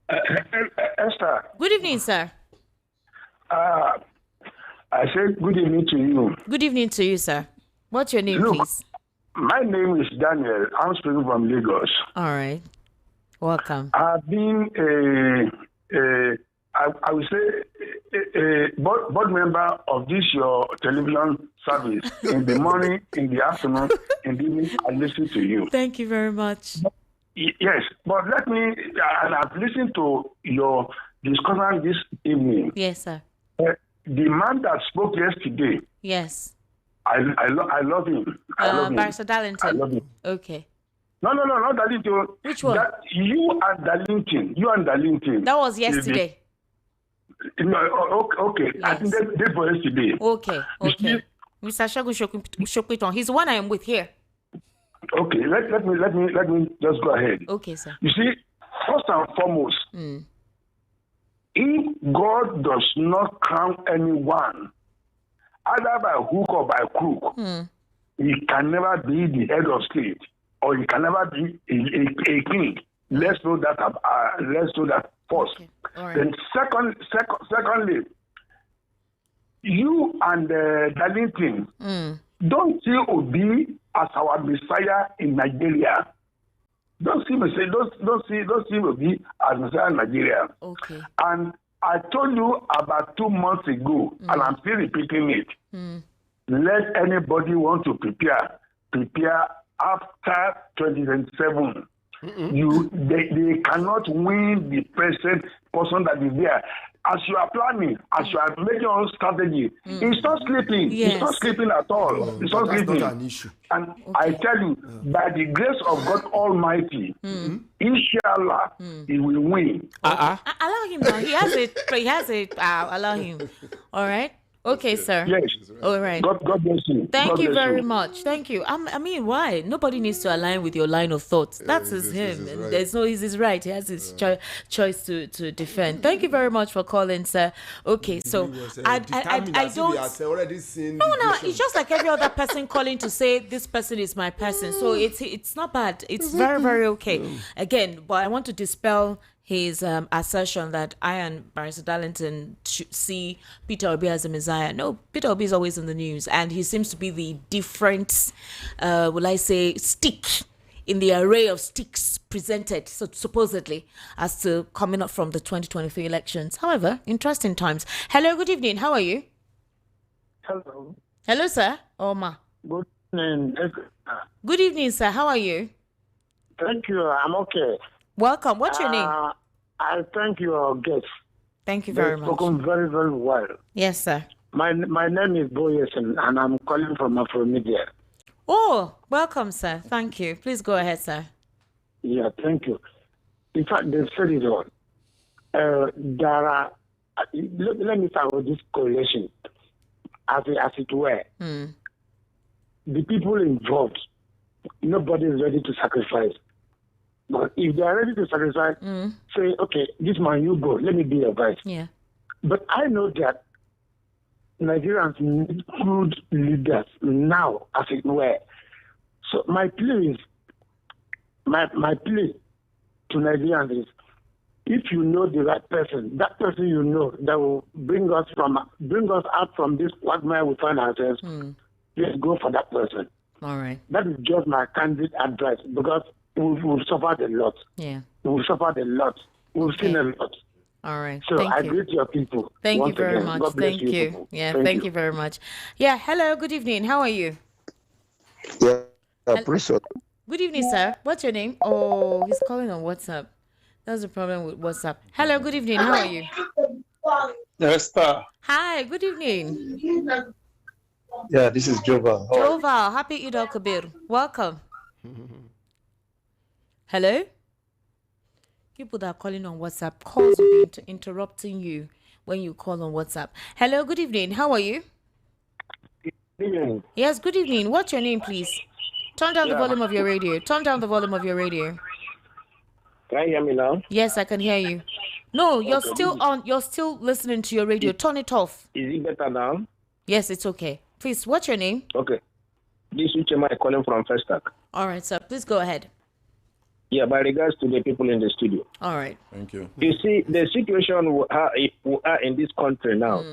Esther. Good evening, sir. I said good evening to you. Good evening to you, sir. What's your name, please? My name is Daniel. I'm speaking from Lagos. All right. Welcome. I've been I would say a board member of this your television service. In the morning, in the afternoon, in the evening, I listen to you. Thank you very much. Yes, but let me, and I've listened to your discussion this evening. Yes, sir. The man that spoke yesterday. Yes. I love him. Barrister Darlington. I love him. Okay. No, not Darlington. Which one? You and Darlington. That was yesterday. No, okay. Yes. I think that was yesterday. Okay. Mr. Shagun Shokwiton, he's the one I am with here. Okay, let me just go ahead. Okay, sir. You see, first and foremost, if God does not crown anyone, either by hook or by crook, he can never be the head of state, or he can never be a king. Let's know that. First. Okay. Right. Then secondly, you and Darlington don't see Obi as our Messiah in Nigeria. Don't see Obi as Messiah in Nigeria. Okay. And I told you about 2 months ago, and I'm still repeating it. Let anybody want to prepare after 2027. They cannot win the present person that is there. As you are planning, as you are making your own strategy, it's not sleeping. Yes. It's not sleeping at all. It's not That's sleeping. not an issue. And I tell you, by the grace of God Almighty, inshallah, He will win. Allow him now. He has it. Allow him. All right. Okay, sir. Yes. All right. God bless you. Thank God you bless very much. Thank you. I mean, why? Nobody needs to align with your line of thought. That's his him. is right. There's no he's right. He has his choice to defend. Thank you very much for calling, sir. Okay, so I don't. already seen. No, it's just like every other person calling to say this person is my person. So it's not bad. It's very, very okay. Again, but I want to dispel his assertion that I and Barrister Darlington see Peter Obi as a messiah. No, Peter Obi is always in the news, and he seems to be the different, will I say, stick in the array of sticks presented, so supposedly, as to coming up from the 2023 elections. However, interesting times. Hello, good evening. How are you? Hello. Hello, sir. Oma. Good evening. Good evening, sir. How are you? Thank you. I'm okay. Welcome. What's your name? I thank your guests. Thank you very They've much. spoken very, very well. Yes, sir. My name is Boyesen, and I'm calling from Afromedia. Oh, welcome, sir. Thank you. Please go ahead, sir. Yeah, thank you. In fact, they've said it all. There are. Let me start with this correlation, as it were. The people involved, nobody is ready to sacrifice. But if they are ready to sacrifice, say, okay, this man, you go, let me be your vice. Yeah. But I know that Nigerians need good leaders now, as it were. So my plea to Nigerians is, if you know the right person, that person you know that will bring us out from this quagmire we find ourselves, let's go for that person. All right. That is just my candid advice, because we've suffered a lot. Yeah. We've suffered a lot. We've seen a lot. All right. So Thank I you. greet your people. Thank you once very again. much. God bless Thank you. people. Yeah, thank you very much. Yeah, hello, good evening. How are you? Yeah, appreciate. Good evening, sir. What's your name? Oh, he's calling on WhatsApp. That's the problem with WhatsApp. Hello, good evening. How are you? Yes, sir. Hi, good evening. Yeah, this is Jova. Joval, happy Eid al-Kabir. Welcome. Hello? People that are calling on WhatsApp, calls will be interrupting you when you call on WhatsApp. Hello, good evening. How are you? Good evening. Yes, good evening. What's your name, please? Turn down the volume of your radio. Turn down the volume of your radio. Can you hear me now? Yes, I can hear you. No, you're still on. You're still listening to your radio. Turn it off. Is it better now? Yes, it's okay. Please, what's your name? Okay. This is Uchema calling from Festac. All right, sir. Please go ahead. Yeah, by regards to the people in the studio. All right. Thank you. You see, the situation we are in this country now,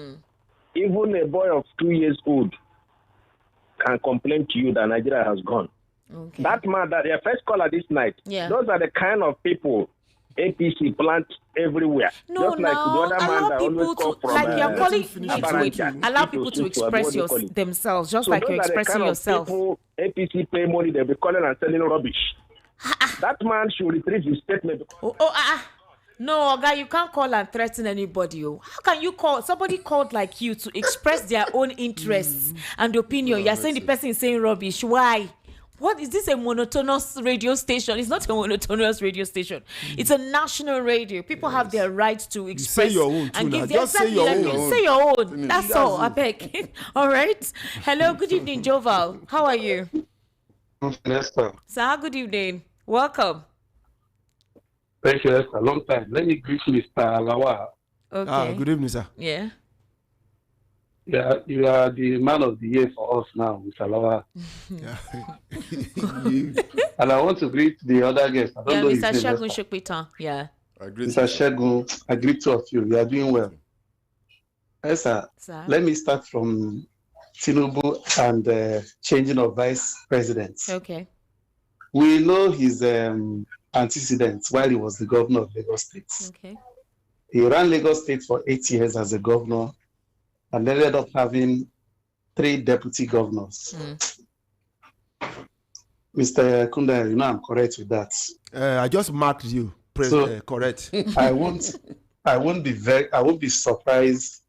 even a boy of 2 years old can complain to you that Nigeria has gone. Okay. That man, that their first caller this night, those are the kind of people APC plant everywhere. No, just like the other man allow that people always come to, from, like you're calling, Abaranja. allow people to express themselves, just So like those you're are the expressing kind yourself. Of people APC pay money, they'll be calling and selling rubbish. That man should retrieve his statement. No, guy, you can't call and threaten anybody. How can you call somebody called like you to express their own interests and opinion? You're saying the person is saying rubbish. Why? What is this, a monotonous radio station? It's not a monotonous radio station. It's a national radio. People have their right to express say your own and too give now. their Just say your own. Say your own. That's all. I beg. All right. Hello. Good evening, Joval. How are you? Yes, sir. Sir, good evening. Welcome. Thank you, Esther. Long time. Let me greet Mr. Alawa. Okay. Good evening, sir. Yeah. Yeah, you are the man of the year for us now, Mr. Alawa. And I want to greet the other guests. I don't know Mr. his name. Shagun Shukwitan. Yeah. Mr. Shagun, I greet two of you. You are doing well. Yes, sir. Let me start from Tinubu and the changing of vice presidents. Okay. We know his antecedents while he was the governor of Lagos State. Okay. He ran Lagos State for 8 years as a governor and ended up having 3 deputy governors. Mr. Kunda, you know I'm correct with that. I just marked you. Correct. I won't be surprised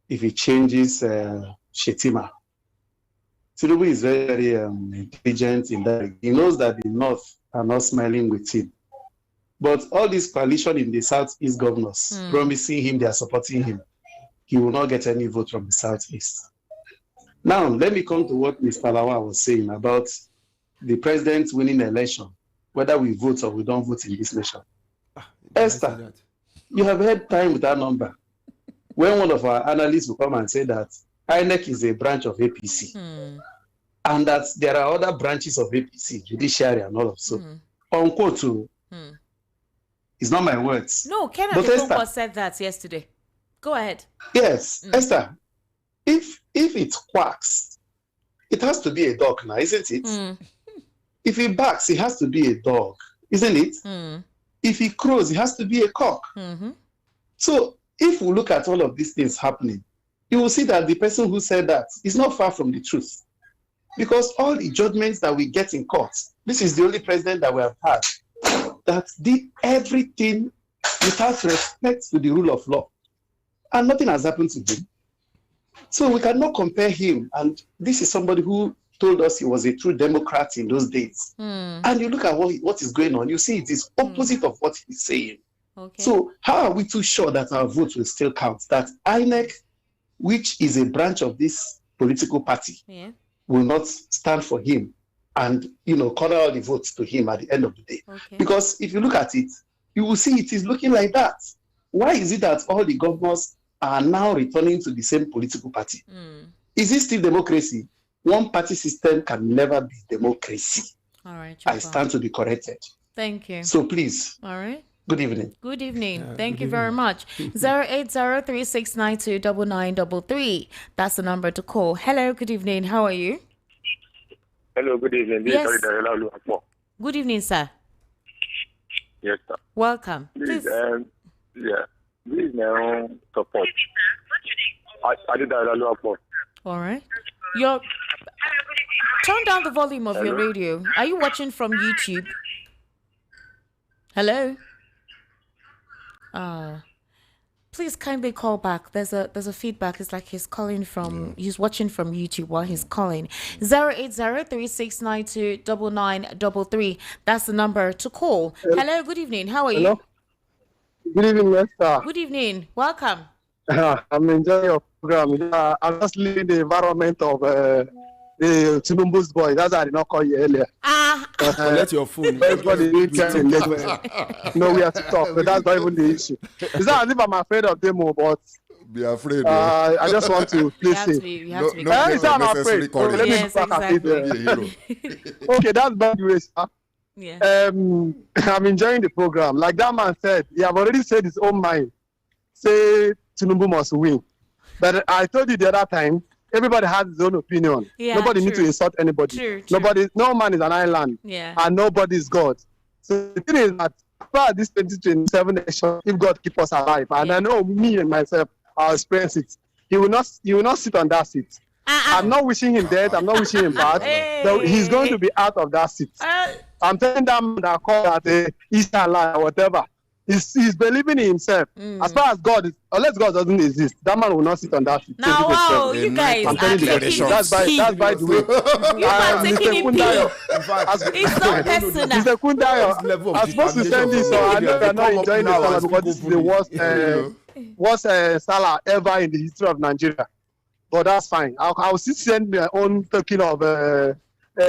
if he changes Shetima. Tinubu is very, very intelligent in that. He knows that the North are not smiling with him. But all this coalition in the Southeast governors promising him they are supporting him, he will not get any vote from the Southeast. Now, let me come to what Mr. Lawa was saying about the president winning the election, whether we vote or we don't vote in this nation. Esther, you have had time with that number. When one of our analysts will come and say that INEC is a branch of APC, and that there are other branches of APC, judiciary and all of so. Unquote, it's not my words. No, Kenneth said that yesterday. Go ahead. Yes, Esther, if it quacks, it has to be a dog now, isn't it? If he barks, it has to be a dog, isn't it? If he crows, it has to be a cock. So if we look at all of these things happening, you will see that the person who said that is not far from the truth. Because all the judgments that we get in court, this is the only president that we have had that did everything without respect to the rule of law. And nothing has happened to him. So we cannot compare him. And this is somebody who told us he was a true Democrat in those days. And you look at what is going on, you see it is opposite of what he's saying. Okay. So how are we too sure that our votes will still count? That INEC, which is a branch of this political party, will not stand for him and, corner all the votes to him at the end of the day. Okay. Because if you look at it, you will see it is looking like that. Why is it that all the governors are now returning to the same political party? Is it still democracy? One party system can never be democracy. All right. I stand to be corrected. Thank you. So please. All right. Good evening. Good evening. Thank you very much. 08036929933. That's the number to call. Hello, good evening. How are you? Hello, good evening. Yes. Good evening, sir. Yes, sir. Welcome. Please, this is my own support. I did that. All right. Turn down the volume of your radio. Are you watching from YouTube? Hello? Please kindly call back. There's a feedback. It's like he's calling from he's watching from YouTube while he's calling. 08036929933. That's the number to call. Hello, good evening. How are you? Good evening, Esther. Good evening. Welcome. I'm enjoying your program. I'm just leaving the environment of the Tinubu's boy. That's why I did not call you earlier. Collect your phone. Everybody needs to No, we have to talk, but that's not even the issue. It's not as if I'm afraid of them, but be afraid. I just want to please say. I'm afraid. Let me back at it. Okay, that's bad news. Yeah. I'm enjoying the program. Like that man said, he have already said his own mind. Say Tinubu must win. But I told you the other time, everybody has his own opinion. Yeah, nobody needs to insult anybody. True. No man is an island. Yeah. And nobody is God. So the thing is that after this 2027 election, if God keep us alive, and I know me and myself, I'll experience it. He will not sit on that seat. I'm not wishing him dead. I'm not wishing him bad. So he's going to be out of that seat. I'm telling that man that call that Eastern line or whatever. He's believing in himself. As far as God is, unless God doesn't exist, that man will not sit on that seat. Now, wow, you guys are taking that's by the way. You are taking it. It's not personal. Mr. Kundayo, I'm supposed to send this, so I know you're not enjoying the Salah because this is the worst Salah ever in the history of Nigeria. But that's fine. I'll still send my own token of a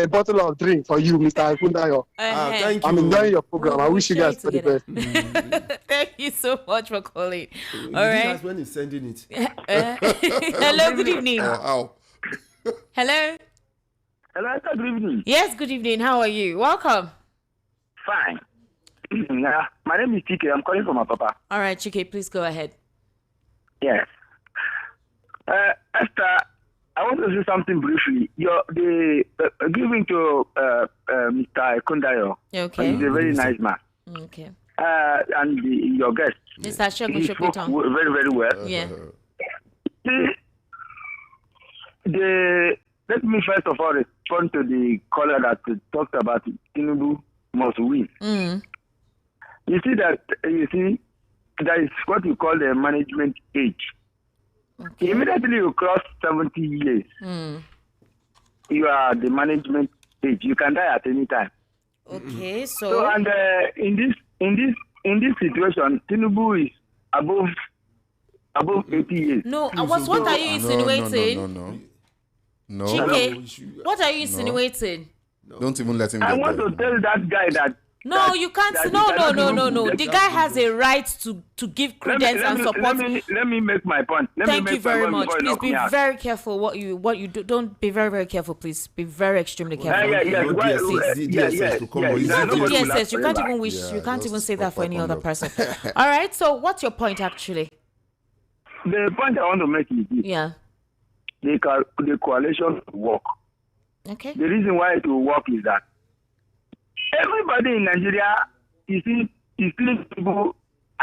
bottle of drink for you, Mr. Kundayo. Thank you. I'm enjoying your program. I wish you guys for the best. Thank you so much for calling. All right. That's when he's sending it. Hello, good evening. Hello. Hello, good evening. Yes, good evening. How are you? Welcome. Fine. My name is TK. I'm calling from my papa. All right, Chike, please go ahead. Yes. Esther, I want to say something briefly. Giving to Mr. Kundayo. Okay. He's a very nice man. Okay. And your guest. Mr. He spoke very, very well. Yeah. Let me first of all respond to the caller that talked about Tinubu must win. You see that that is what you call the management age. Okay. Immediately you cross 70 years, you are the management age. You can die at any time. Okay, so and in this situation, Tinubu is above 80 years. No, what are you insinuating? No. Chike, what are you insinuating? No. Don't even let him get I want to tell that guy that. No, you can't. No. The guy has a right to give credence and support. Let me make my point. Thank you very much. Please be very careful what you do. Don't be very, very careful, please. Be very extremely careful. DSS. You can't even wish. You can't even say that for any other person. All right. So, what's your point actually? The point I want to make is this. Yeah. The coalition will work. Okay. The reason why it will work is that everybody in Nigeria is seeing people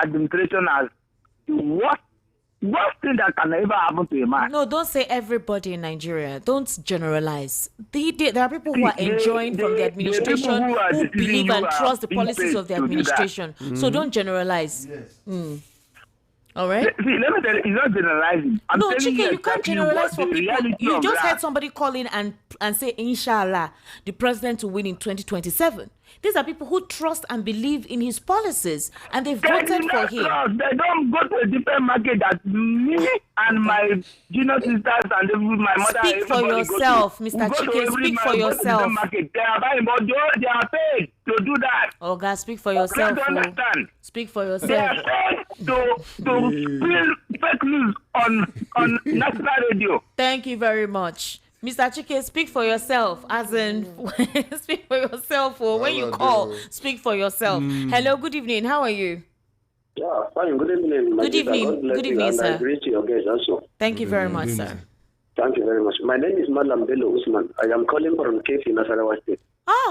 administration as the worst thing that can ever happen to a man. No, don't say everybody in Nigeria. Don't generalize. There are people who are enjoying from the administration who believe and trust the policies of the administration. So don't generalize. Yes. All right. See, let me tell you, it's not generalizing. No, Chike, you can't generalize for people. You just heard somebody call in and say, Inshallah, the president will win in 2027. These are people who trust and believe in his policies, and they voted for him. They don't go to a different market that me and my junior sisters and my mother. Speak for yourself, Mr. Chike. Speak for yourself. They are buying, but they are paid to do that. Oh, God, speak for yourself. Understand. Speak for yourself. They are paid to spill fake news on national radio. Thank you very much. Mr. Chike, speak for yourself, as in, speak for yourself, or when you call, speak for yourself. Hello, good evening, how are you? Yeah, fine, good evening. Good evening, sir. I greet your guests also. Thank you very much, sir. Thank you very much. My name is Malam Bello Usman. I am calling from Kefi, Nasarawa State.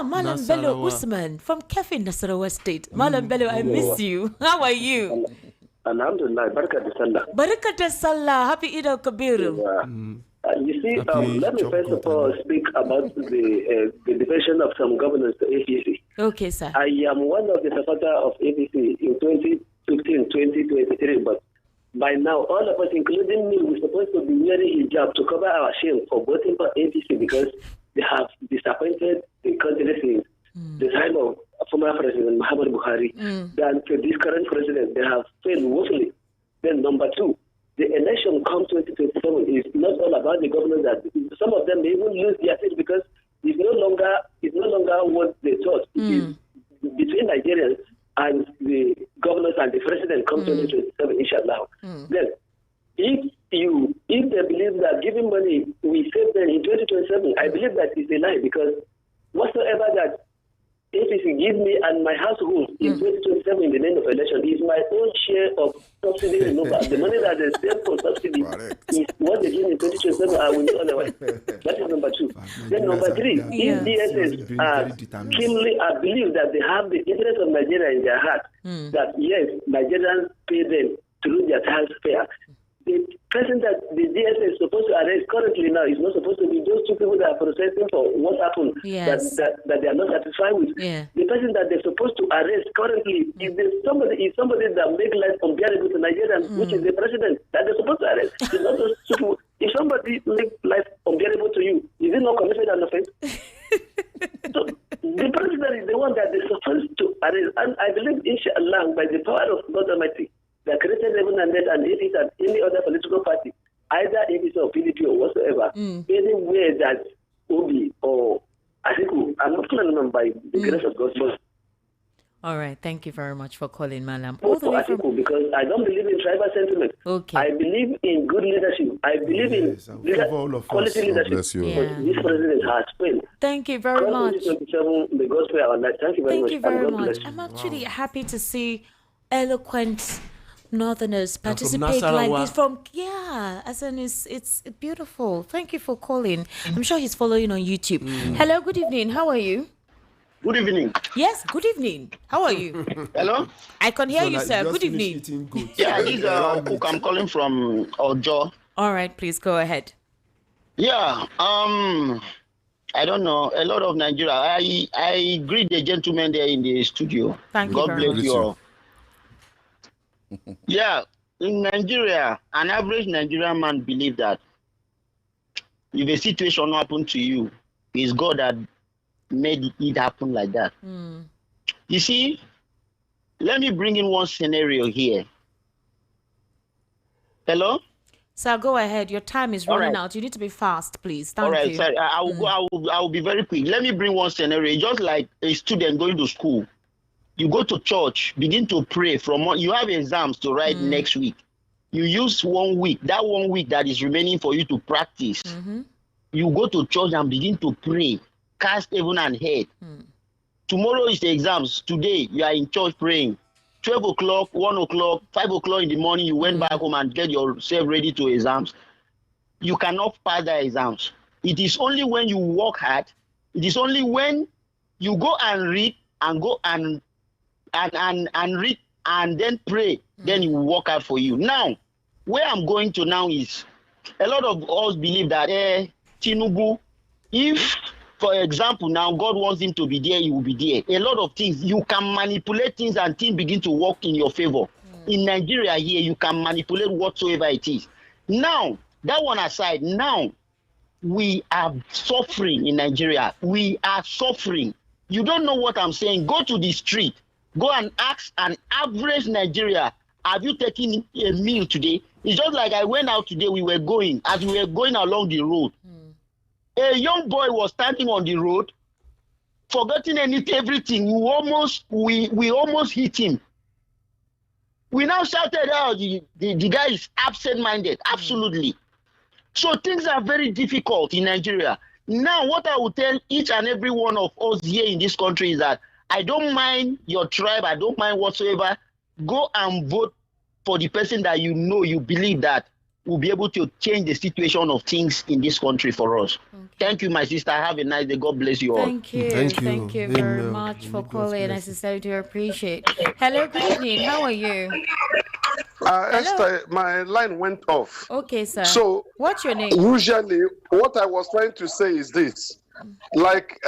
Malam Bello Usman from Kefi, Nasarawa State. Malam Bello, I miss you. How are you? Alhamdulillah, Baraka de Sallah. Baraka de Sallah, happy Eid al-Kabir. You see, let me first of all speak about the defection of some governors to APC. Okay, sir. I am one of the supporters of APC in 2015, 2023, but by now, all of us, including me, we're supposed to be wearing hijab to cover our shame for voting for APC because they have disappointed the country since the time of former President Muhammad Buhari. Then to this current president, they have failed woefully. Then number two, the election come 2027 is not all about the governors. That some of them may even lose their seat because it's no longer what they thought. It is between Nigerians and the governors and the president come 2027, inshallah. Then, if they believe that giving money will save them in 2027, I believe that is a lie because whatsoever that APC give me and my household in 2027 in the name of election is my own share of subsidy removal. The money that they save for subsidy is what they give in 2027. I will not otherwise. That is number two. Then number three, if DSS keenly believe that they have the interest of Nigeria in their heart, that yes, Nigerians pay them through their tax fare. The person that the DSS is supposed to arrest currently now is not supposed to be those two people that are processing for what happened that they are not satisfied with. The person that they're supposed to arrest currently is somebody that make life unbearable to Nigerians, which is the president that they're supposed to arrest. It's not those two people. If somebody makes life unbearable to you, is it not committed an offense? So the president is the one that they're supposed to arrest, and I believe inshallah by the power of God Almighty, that created heaven and earth, and it is at any other political party, either APC or PDP or whatsoever, anywhere that Obi or Atiku, I'm not calling them by the grace of God. All right, thank you very much for calling, Malam. Atiku, because I don't believe in tribal sentiment. Okay. I believe in good leadership. I believe in quality leadership. But this president has failed. Thank you very much. The gospel our life. Thank you very much. Thank you very much. I'm actually happy to see eloquent Northerners participate like this as in it's beautiful. Thank you for calling. I'm sure he's following on YouTube. Hello, good evening. How are you? Good evening. Yes, good evening. How are you? Hello? I can hear you, sir. Good evening. Yeah, this is Cook. I'm calling from Ojo. All right, please go ahead. Yeah. I don't know, a lot of Nigeria. I greet the gentleman there in the studio. Thank you God very bless much. you all. Yeah, in Nigeria, an average Nigerian man believes that if a situation happen to you, it's God that made it happen like that. You see, let me bring in one scenario here. Hello? Sir, go ahead. Your time is running right. out. You need to be fast, please. All Thank right, you. sorry. I will go. I will be very quick. Let me bring one scenario. Just like a student going to school, you go to church, begin to pray. You have exams to write next week. You use 1 week. That 1 week that is remaining for you to practice. You go to church and begin to pray. Cast heaven and head. Tomorrow is the exams. Today you are in church praying. 12 o'clock, 1 o'clock, 5 o'clock in the morning, you went back home and get yourself ready to exams. You cannot pass the exams. It is only when you work hard, it is only when you go and read and go and read and then pray, then you work out for you. Now, where I'm going to now is a lot of us believe that Tinubu, if, for example, now God wants him to be there, he will be there. A lot of things, you can manipulate things and things begin to work in your favor. In Nigeria here, you can manipulate whatsoever it is. Now, that one aside, now we are suffering in Nigeria. We are suffering. You don't know what I'm saying. Go to the street. Go and ask an average Nigeria, have you taken a meal today? It's just like I went out today, as we were going along the road. A young boy was standing on the road, forgetting everything. We almost hit him. We now shouted out, the guy is absent-minded, absolutely. So things are very difficult in Nigeria. Now, what I will tell each and every one of us here in this country is that I don't mind your tribe, I don't mind whatsoever. Go and vote for the person that you know, you believe that will be able to change the situation of things in this country for us. Okay. Thank you, my sister. Have a nice day. God bless you all. Thank you. Thank you very much for calling. I sincerely do appreciate. Hello, good evening. How are you? Esther, my line went off. Okay, sir. So, what's your name? Usually, what I was trying to say is this. Like,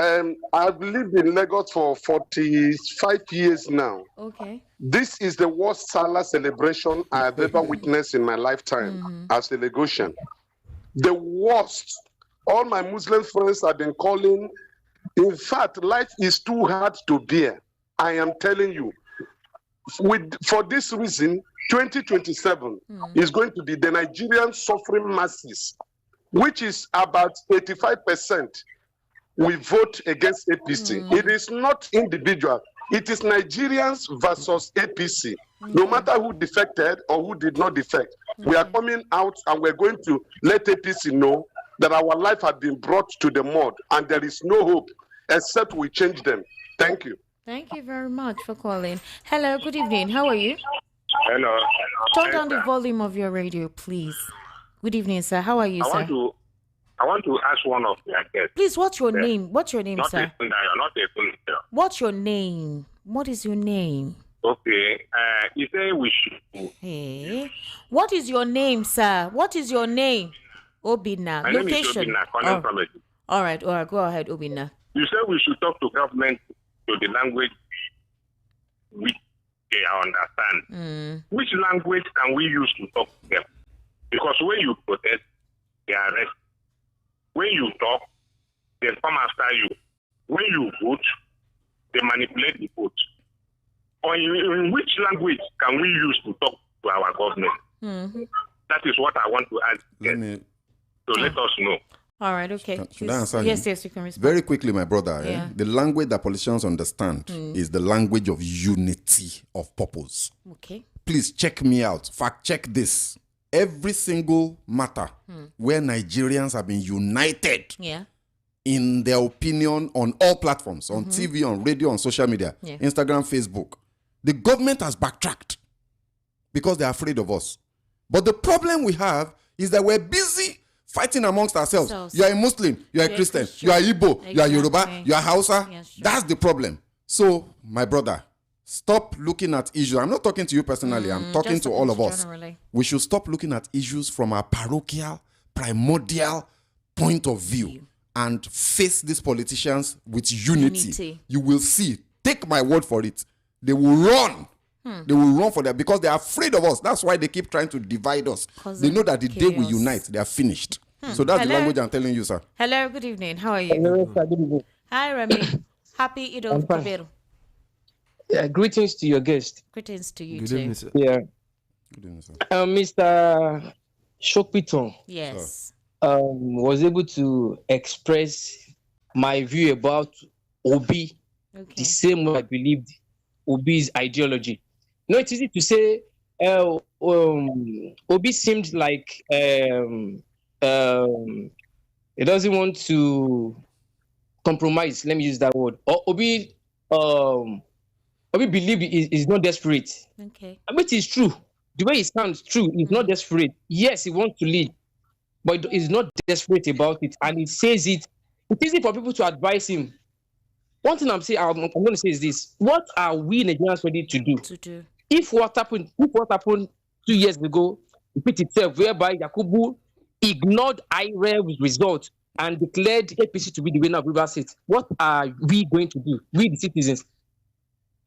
I've lived in Lagos for 45 years now. Okay. This is the worst Salah celebration I have ever witnessed in my lifetime as a Lagosian. The worst. All my Muslim friends have been calling. In fact, life is too hard to bear. I am telling you. For this reason, 2027 is going to be the Nigerian suffering masses, which is about 85%. We vote against APC. It is not individual. It is Nigerians versus APC. No matter who defected or who did not defect, we are coming out and we're going to let APC know that our life has been brought to the mud and there is no hope except we change them. Thank you. Thank you very much for calling. Hello, good evening. How are you? Hello. Turn down the volume of your radio, please. Good evening, sir. How are you, sir? I want to ask one of your guests. Please, what's your name? What's your name, not sir? Not a funder. What's your name? What is your name? Okay. You say we should. Hey. What is your name, sir? What is your name? Obina. My Location. name is Obina, calling from it. All right. Go ahead, Obina. You say we should talk to government to the language which they understand. Which language can we use to talk to them? Because when you protest, they arrest. When you talk, they come after you. When you vote, they manipulate the vote. Or in which language can we use to talk to our government? That is what I want to ask them. So let us know. All right, okay. Should I answer yes, him? Yes, you can respond. Very quickly, my brother. The language that politicians understand is the language of unity of purpose. Okay. Please check me out. Fact check this. Every single matter where Nigerians have been united in their opinion on all platforms, on TV, on radio, on social media, Instagram, Facebook, the government has backtracked because they're afraid of us. But the problem we have is that we're busy fighting amongst ourselves. You are a Muslim, you are a Christian, you are Igbo, you are Yoruba, you are Hausa. That's the problem. So, my brother, stop looking at issues. I'm not talking to you personally. I'm talking to all of us. Generally. We should stop looking at issues from our parochial, primordial point of view. and face these politicians with unity. You will see. Take my word for it. They will run. They will run for that because they are afraid of us. That's why they keep trying to divide us. They know that the day we unite, they are finished. So that's the language I'm telling you, sir. Hello, good evening. How are you? Hello, sir. Good evening. Hi, Remy. Happy Eid al-Kabir. Yeah, greetings to your guest. Greetings to you Good too. evening, sir. Yeah. Good evening, sir. Mr. Shokpiton Yes. was able to express my view about Obi the same way I believed Obi's ideology. You know, it's easy to say Obi seemed like he doesn't want to compromise. Let me use that word. Or Obi believe is not desperate. Okay. Which is true. The way it sounds true, he's not desperate. Yes, he wants to lead, but he's not desperate about it. And he says it. It's easy for people to advise him. One thing I'm going to say is this: what are we Nigerians ready to do? If what happened 2 years ago repeat itself, whereby Yakubu ignored IREV's result and declared APC to be the winner of Rivers State, what are we going to do? We the citizens.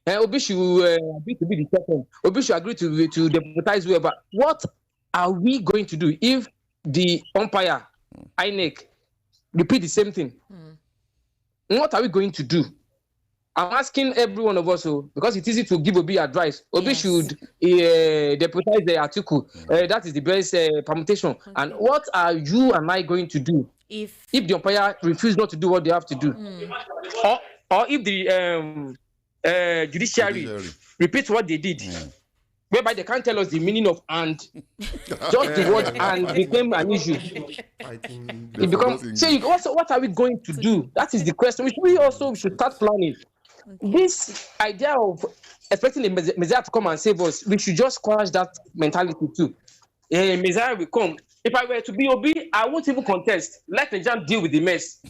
Obi should agree to be the second. Obi should agree to deputize whoever. What are we going to do if the umpire, INEC, repeat the same thing? What are we going to do? I'm asking every one of us, because it's easy to give Obi advice. Obi should deputize the article. That is the best permutation. Okay. And what are you and I going to do if the umpire refuses not to do what they have to do? Or if the judiciary repeats what they did, whereby they can't tell us the meaning of "and," just the word "and" became an issue. It becomes. So what are we going to do? That is the question. Which we should start planning. This idea of expecting the Messiah to come and save us, we should just squash that mentality too. Messiah will come. If I were to be Obi, I won't even contest. Let the jam deal with the mess.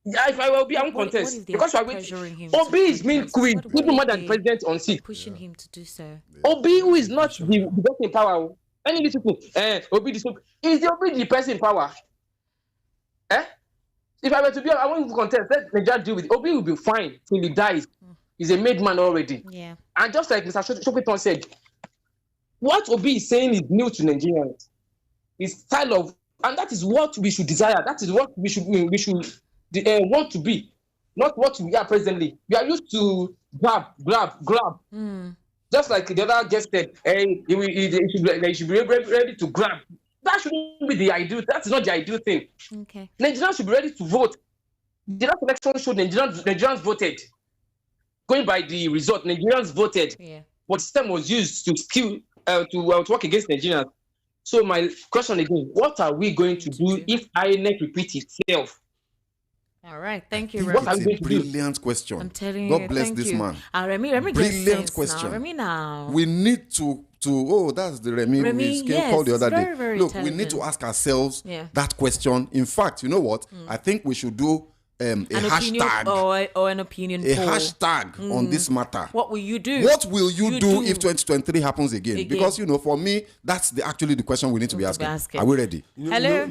If I will be, I won't contest because Obi is mean queen, even more than president on seat. Pushing him to do so. Obi, who is not the person in power, any little thing, Obi is the Obi the person in power. If I were to be, I won't even contest. Let the judge deal with it. Obi will be fine till he dies. He's a made man already. Yeah. And just like Mr. Shopiton said, what Obi is saying is new to Nigerians. His style of, and that is what we should desire. That is what we should want to be, not what we are presently. We are used to grab. Just like the other guest said, they should be ready to grab. That shouldn't be the ideal. That's not the ideal thing. Okay. Nigerians should be ready to vote. The last election showed Nigerians voted. Going by the result, Nigerians voted. Yeah. But system was used to work against Nigerians. So my question again: what are we going to do if INEC repeats itself? All right, thank you. It's a brilliant question. I'm telling you. God bless this man. Remy Brilliant question. Now. Remy now. We need to that's the Remy we called the other day. Very Look, we need to ask ourselves that question. In fact, you know what? I think we should do a hashtag or an opinion a poll. hashtag on this matter. What will you do? What will you do if 2023 happens again? Because for me, that's actually the question we need to be asking. Are we ready? Hello.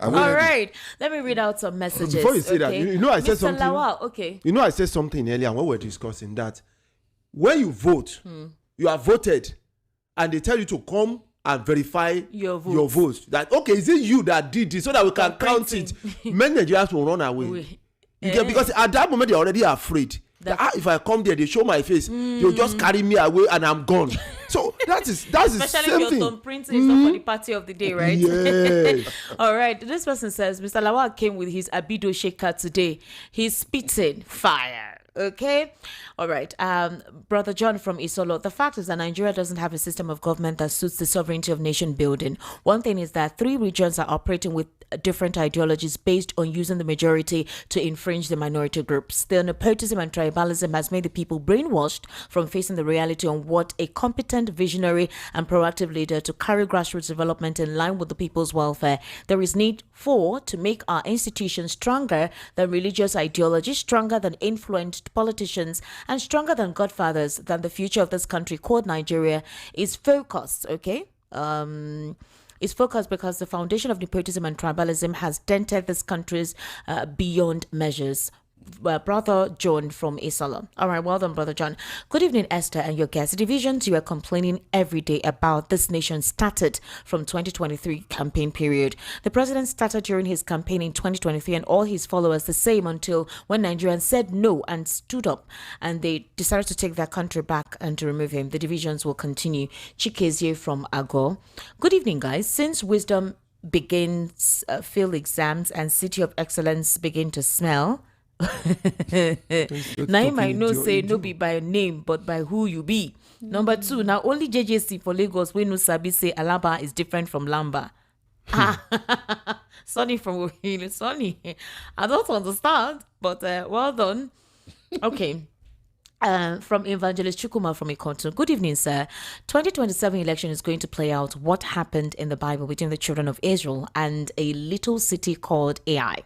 All right. Let me read out some messages. Before you say that, I said something. Lawal, okay. I said something earlier when we were discussing that when you vote, you are voted, and they tell you to come and verify your vote. That is it you that did this so that we can count it? Many Nigerians will run away. Because at that moment they're already afraid. That if I come there, they show my face, they'll just carry me away and I'm gone. So that's the same thing. Especially if your thumbprint is not for the party of the day, right? Yes. All right. This person says Mr. Lawal came with his Abido shaker today. He's spitting fire. Okay. All right. Brother John from Isolo. The fact is that Nigeria doesn't have a system of government that suits the sovereignty of nation building. One thing is that 3 regions are operating with different ideologies based on using the majority to infringe the minority groups. The nepotism and tribalism has made the people brainwashed from facing the reality on what a competent, visionary, and proactive leader to carry grassroots development in line with the people's welfare. There is need to make our institutions stronger than religious ideology, stronger than influenced politicians, and stronger than godfathers. Than the future of this country called Nigeria is focused. Okay. is focused because the foundation of nepotism and tribalism has dented this country's beyond measures. Brother John from Isala. All right, well done, Brother John. Good evening, Esther and your guests. The divisions you are complaining every day about this nation started from 2023 campaign period. The president started during his campaign in 2023 and all his followers the same until when Nigerians said no and stood up and they decided to take their country back and to remove him. The divisions will continue. Chikezie from Agor. Good evening, guys. Since wisdom begins, field exams and city of excellence begin to smell, now you might know say no be by name but by who you be. Number 2, now only JJC for Lagos we no sabi say Alaba is different from Lamba. Sonny from Ohio. Sonny, I don't understand, but well done. Okay. From Evangelist Chukuma from Ikoto. Good evening, sir. 2027 election is going to play out what happened in the Bible between the children of Israel and a little city called Ai.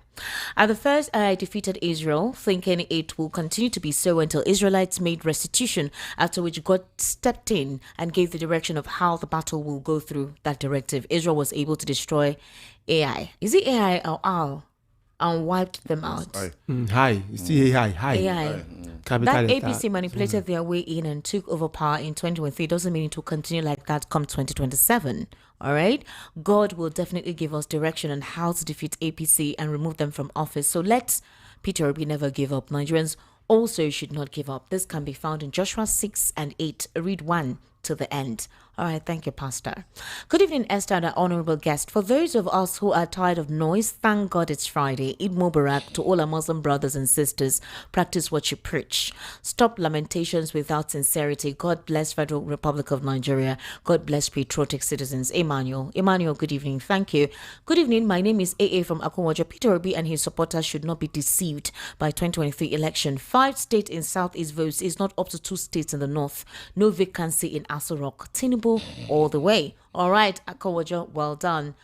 At the first, Ai defeated Israel, thinking it will continue to be so until Israelites made restitution, after which God stepped in and gave the direction of how the battle will go through that directive. Israel was able to destroy Ai. Is it Ai or Al? And wiped them out. Hi. You see AI. AI. That APC manipulated their way in and took over power in 2023 doesn't mean it will continue like that come 2027. All right? God will definitely give us direction on how to defeat APC and remove them from office. So let's Peter Obi never give up. Nigerians also should not give up. This can be found in Joshua 6 and 8. Read 1 to the end. All right, thank you, Pastor. Good evening, Esther and our honorable guest. For those of us who are tired of noise, thank God it's Friday. Eid Mubarak to all our Muslim brothers and sisters. Practice what you preach. Stop lamentations without sincerity. God bless Federal Republic of Nigeria. God bless patriotic citizens. Emmanuel, good evening. Thank you. Good evening. My name is AA from Akonwaja. Peter Obi and his supporters should not be deceived by 2023 election. 5 states in Southeast votes is not up to 2 states in the North. No vacancy in Aso Rock. Tinubu all the way. All right, Akonwaja, well done.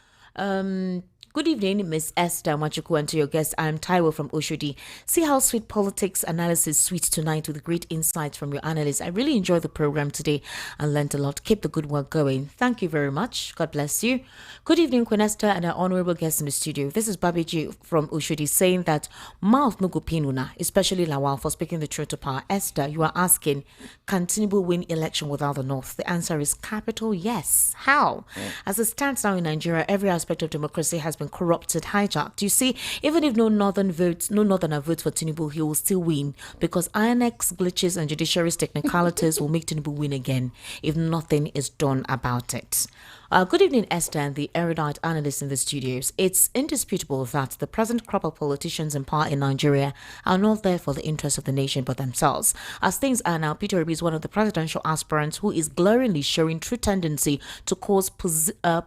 Good evening, Miss Esther Machuku, and to your guest. I am Taiwo from Oshodi. See how sweet politics analysis sweet tonight with great insights from your analysts. I really enjoyed the program today and learned a lot. Keep the good work going. Thank you very much. God bless you. Good evening, Queen Esther and our honorable guests in the studio. This is Babiji from Oshodi saying that mouth no go pinuna, especially Lawal for speaking the truth to power. Esther, you are asking, can Tinubu win election without the North? The answer is capital yes. How? As it stands now in Nigeria, every aspect of democracy has been corrupted, hijacked. You see, even if no northerner votes for Tinubu, he will still win because INEX glitches and judiciary's technicalities will make Tinubu win again if nothing is done about it. Good evening, Esther and the erudite analysts in the studios. It's indisputable that the present crop of politicians in power in Nigeria are not there for the interests of the nation but themselves. As things are now, Peter Obi is one of the presidential aspirants who is glaringly showing true tendency to cause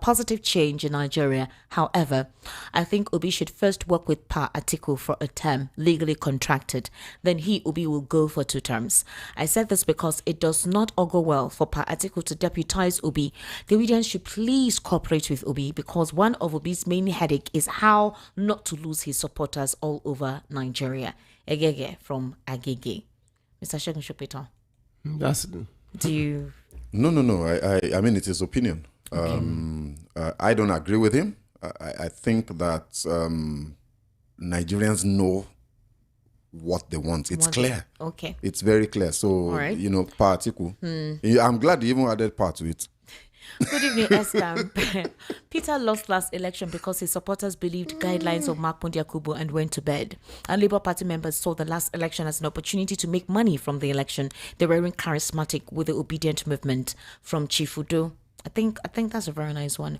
positive change in Nigeria. However, I think Obi should first work with Pa Atiku for a term, legally contracted. Then Obi, will go for 2 terms. I said this because it does not augur well for Pa Atiku to deputize Obi. The audience should please cooperate with Obi because one of Obi's main headache is how not to lose his supporters all over Nigeria. Egege from Agege. Mr. Shegun Shopito. Do you... No. I mean, it's his opinion. Okay. I don't agree with him. I think that Nigerians know what they want. It's clear. Okay. It's very clear. So, right. Pa Atiku. I'm glad you even added part to it. Good evening, Esther. Peter lost last election because his supporters believed guidelines of Mark Yakubu and went to bed. And Labour Party members saw the last election as an opportunity to make money from the election. They were charismatic with the obedient movement from Chief Udo. I think that's a very nice one.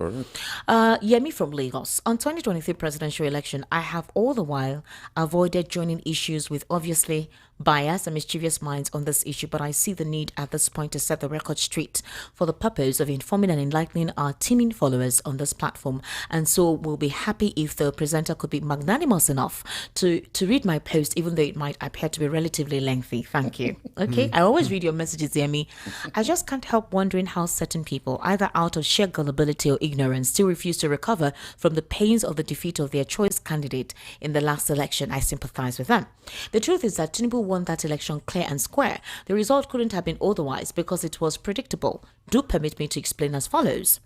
Yemi from Lagos. On 2023 presidential election, I have all the while avoided joining issues with obviously bias and mischievous minds on this issue, but I see the need at this point to set the record straight for the purpose of informing and enlightening our teeming followers on this platform. And so we'll be happy if the presenter could be magnanimous enough to read my post, even though it might appear to be relatively lengthy. Thank you. Okay, I always read your messages, Yemi. I just can't help wondering how certain people, either out of sheer gullibility or ignorance, still refuse to recover from the pains of the defeat of their choice candidate in the last election. I sympathize with them. The truth is that Tinubu won that election clear and square. The result couldn't have been otherwise because it was predictable. Do permit me to explain as follows.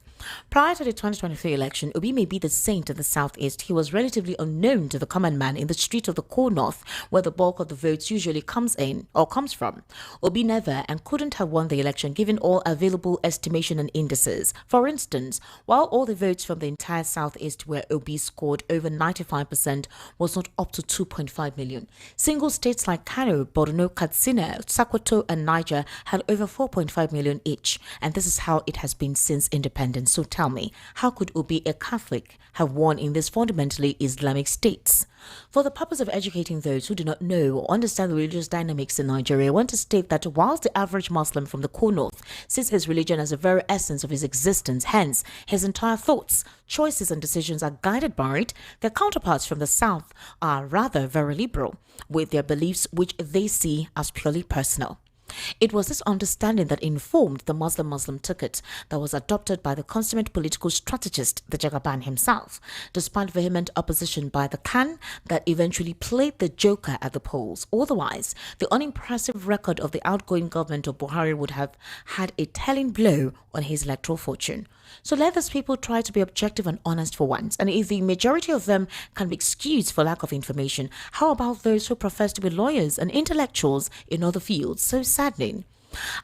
Prior to the 2023 election, Obi may be the saint in the southeast. He was relatively unknown to the common man in the street of the core north, where the bulk of the votes usually comes from. Obi never and couldn't have won the election given all available estimation and indices. For instance, while all the votes from the entire southeast where Obi scored over 95% was not up to 2.5 million. Single states like Kano, Borno, Katsina, Sokoto and Niger had over 4.5 million each, and this is how it has been since independence. So tell me, how could Obi, a Catholic, have won in these fundamentally Islamic states? For the purpose of educating those who do not know or understand the religious dynamics in Nigeria, I want to state that whilst the average Muslim from the core north sees his religion as the very essence of his existence, hence his entire thoughts, choices and decisions are guided by it, their counterparts from the south are rather very liberal with their beliefs, which they see as purely personal. It was this understanding that informed the Muslim ticket that was adopted by the consummate political strategist, the Jagaban himself, despite vehement opposition by the Khan that eventually played the joker at the polls. Otherwise, the unimpressive record of the outgoing government of Buhari would have had a telling blow on his electoral fortune. So let these people try to be objective and honest for once. And if the majority of them can be excused for lack of information, how about those who profess to be lawyers and intellectuals in other fields? So saddening.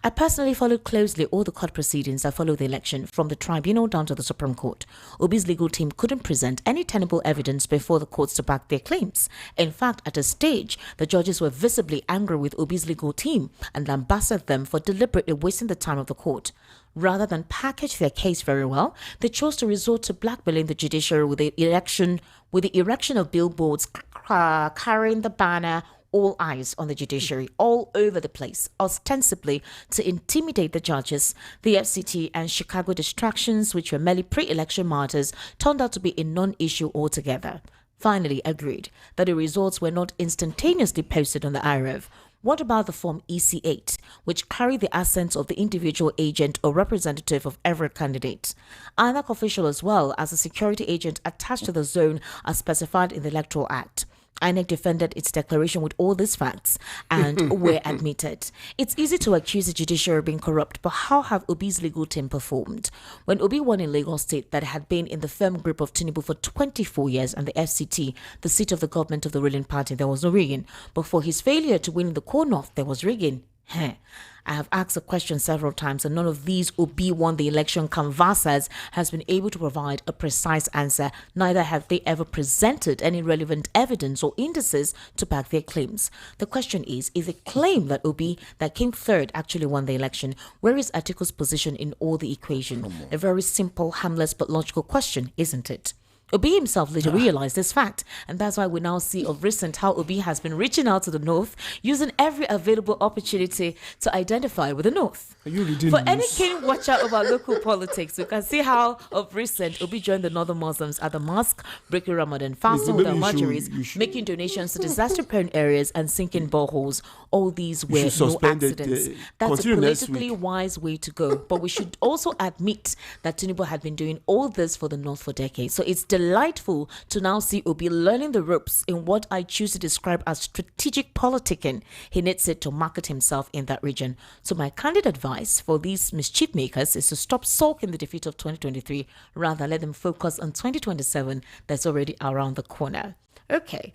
I personally followed closely all the court proceedings that followed the election, from the tribunal down to the Supreme Court. Obi's legal team couldn't present any tenable evidence before the courts to back their claims. In fact, at a stage, the judges were visibly angry with Obi's legal team and lambasted them for deliberately wasting the time of the court. Rather than package their case very well, they chose to resort to blackmailing the judiciary with the erection of billboards carrying the banner "All eyes on the judiciary" all over the place, ostensibly to intimidate the judges. The FCT and Chicago distractions, which were merely pre-election matters, turned out to be a non-issue altogether. Finally agreed that the results were not instantaneously posted on the IRF. What about the Form EC8, which carried the assents of the individual agent or representative of every candidate? INEC official as well as a security agent attached to the zone as specified in the Electoral Act. INEC defended its declaration with all these facts and were admitted. It's easy to accuse the judiciary of being corrupt, but how have Obi's legal team performed? When Obi won in Lagos State that had been in the firm grip of Tinubu for 24 years and the FCT, the seat of the government of the ruling party, there was no rigging. But for his failure to win in the core north, there was rigging. I have asked the question several times, and none of these Obi won the election canvassers has been able to provide a precise answer. Neither have they ever presented any relevant evidence or indices to back their claims. The question is the claim that Obi, that came third, actually won the election? Where is Atiku's position in all the equation? A very simple, harmless, but logical question, isn't it? Obi himself later realized this fact, and that's why we now see of recent how Obi has been reaching out to the North, using every available opportunity to identify with the North. For any keen watcher of our local politics, we can see how of recent Obi joined the Northern Muslims at the mosque, breaking Ramadan fasting with their marjories, making donations to disaster-prone areas and sinking boreholes. All these were no accidents. That's a politically wise way to go, but we should also admit that Tinubu had been doing all this for the North for decades. So it's delightful to now see Obi learning the ropes in what I choose to describe as strategic politicking. He needs it to market himself in that region. So my candid advice for these mischief makers is to stop sulking the defeat of 2023, rather let them focus on 2027 that's already around the corner. Okay,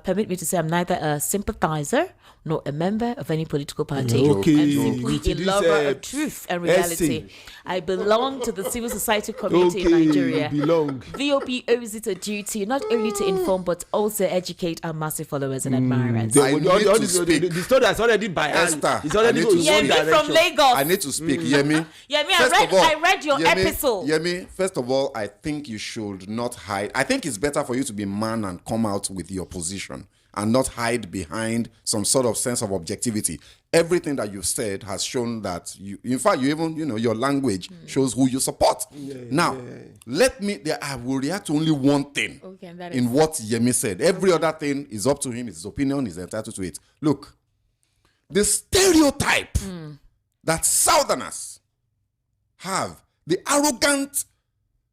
permit me to say I'm neither a sympathizer nor a member of any political party. I'm simply a lover of truth and reality. I belong to the civil society community in Nigeria. VOP owes it a duty not only to inform but also educate our massive followers and admirers. The story has already by Esther. It's already from Lagos. I need to speak. Yemi. Yemi, I read your episode. Yemi, first of all, I think you should not hide. I think it's better for you to be man and come out with your position and not hide behind some sort of sense of objectivity. Everything that you've said has shown that you, in fact, you even, your language shows who you support. I will react to only one thing in what Yemi said. Every other thing is up to him. It's his opinion. He's entitled to it. Look, the stereotype that Southerners have, the arrogant,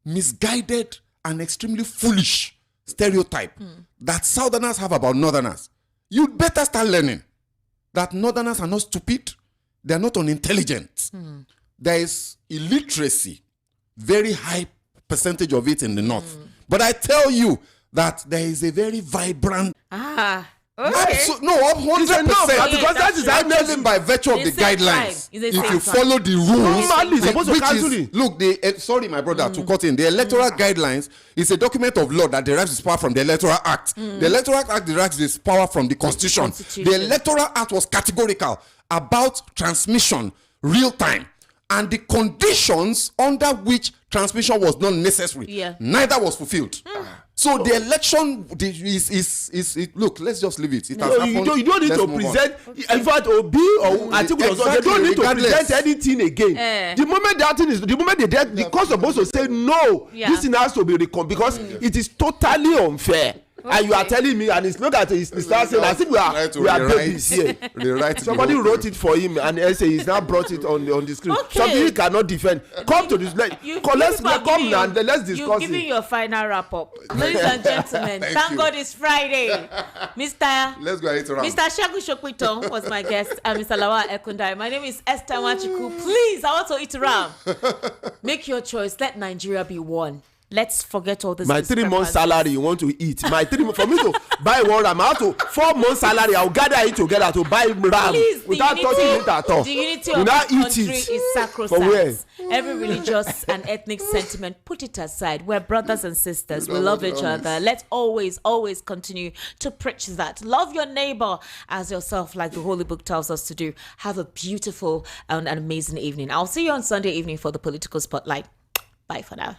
misguided, and extremely foolish stereotype that Southerners have about Northerners, you'd better start learning that Northerners are not stupid, they're not unintelligent. There is illiteracy very high percentage of it in the north. But I tell you that there is a very vibrant. Okay. No, 100%. Because that is actually by virtue of the guidelines. If you follow the rules, look, sorry, my brother, to cut in. The electoral guidelines is a document of law that derives its power from the Electoral Act. The Electoral Act derives its power from the Constitution. The Electoral Act was categorical about transmission, real time, and the conditions under which transmission was not necessary. Neither was fulfilled. So the election is look, let's just leave it. It has happened. You don't need to present. In fact, Obi or Atiku, they don't need to present anything again. The moment that thing is, the moment the court supposed to say no, this thing has to be reckoned because it is totally unfair. Okay. And you are telling me, and it's not that it's start saying as if we are babies here. Somebody wrote it for him, and he's now brought it on the screen. Okay. Something he cannot defend. Come to this. Let's discuss it. You're giving your final wrap up, ladies and gentlemen. Thank God it's Friday, Mr. Let's go ahead around. Mr. Shagu Shokwito was my guest, and Mr. Lawa Ekundai. My name is Esther Wachiku. Please, I want to eat around. Make your choice. Let Nigeria be one. Let's forget all this. My 3 months salary you want to eat. My 3 months for me to buy one ram. I have to 4 months salary. I'll gather it together to buy ram. Please, without touching it at all. The unity of our country is sacrosanct. Every religious and ethnic sentiment, put it aside. We're brothers and sisters. We love each other. Let's always continue to preach that. Love your neighbor as yourself, like the Holy Book tells us to do. Have a beautiful and amazing evening. I'll see you on Sunday evening for the Political Spotlight. Bye for now.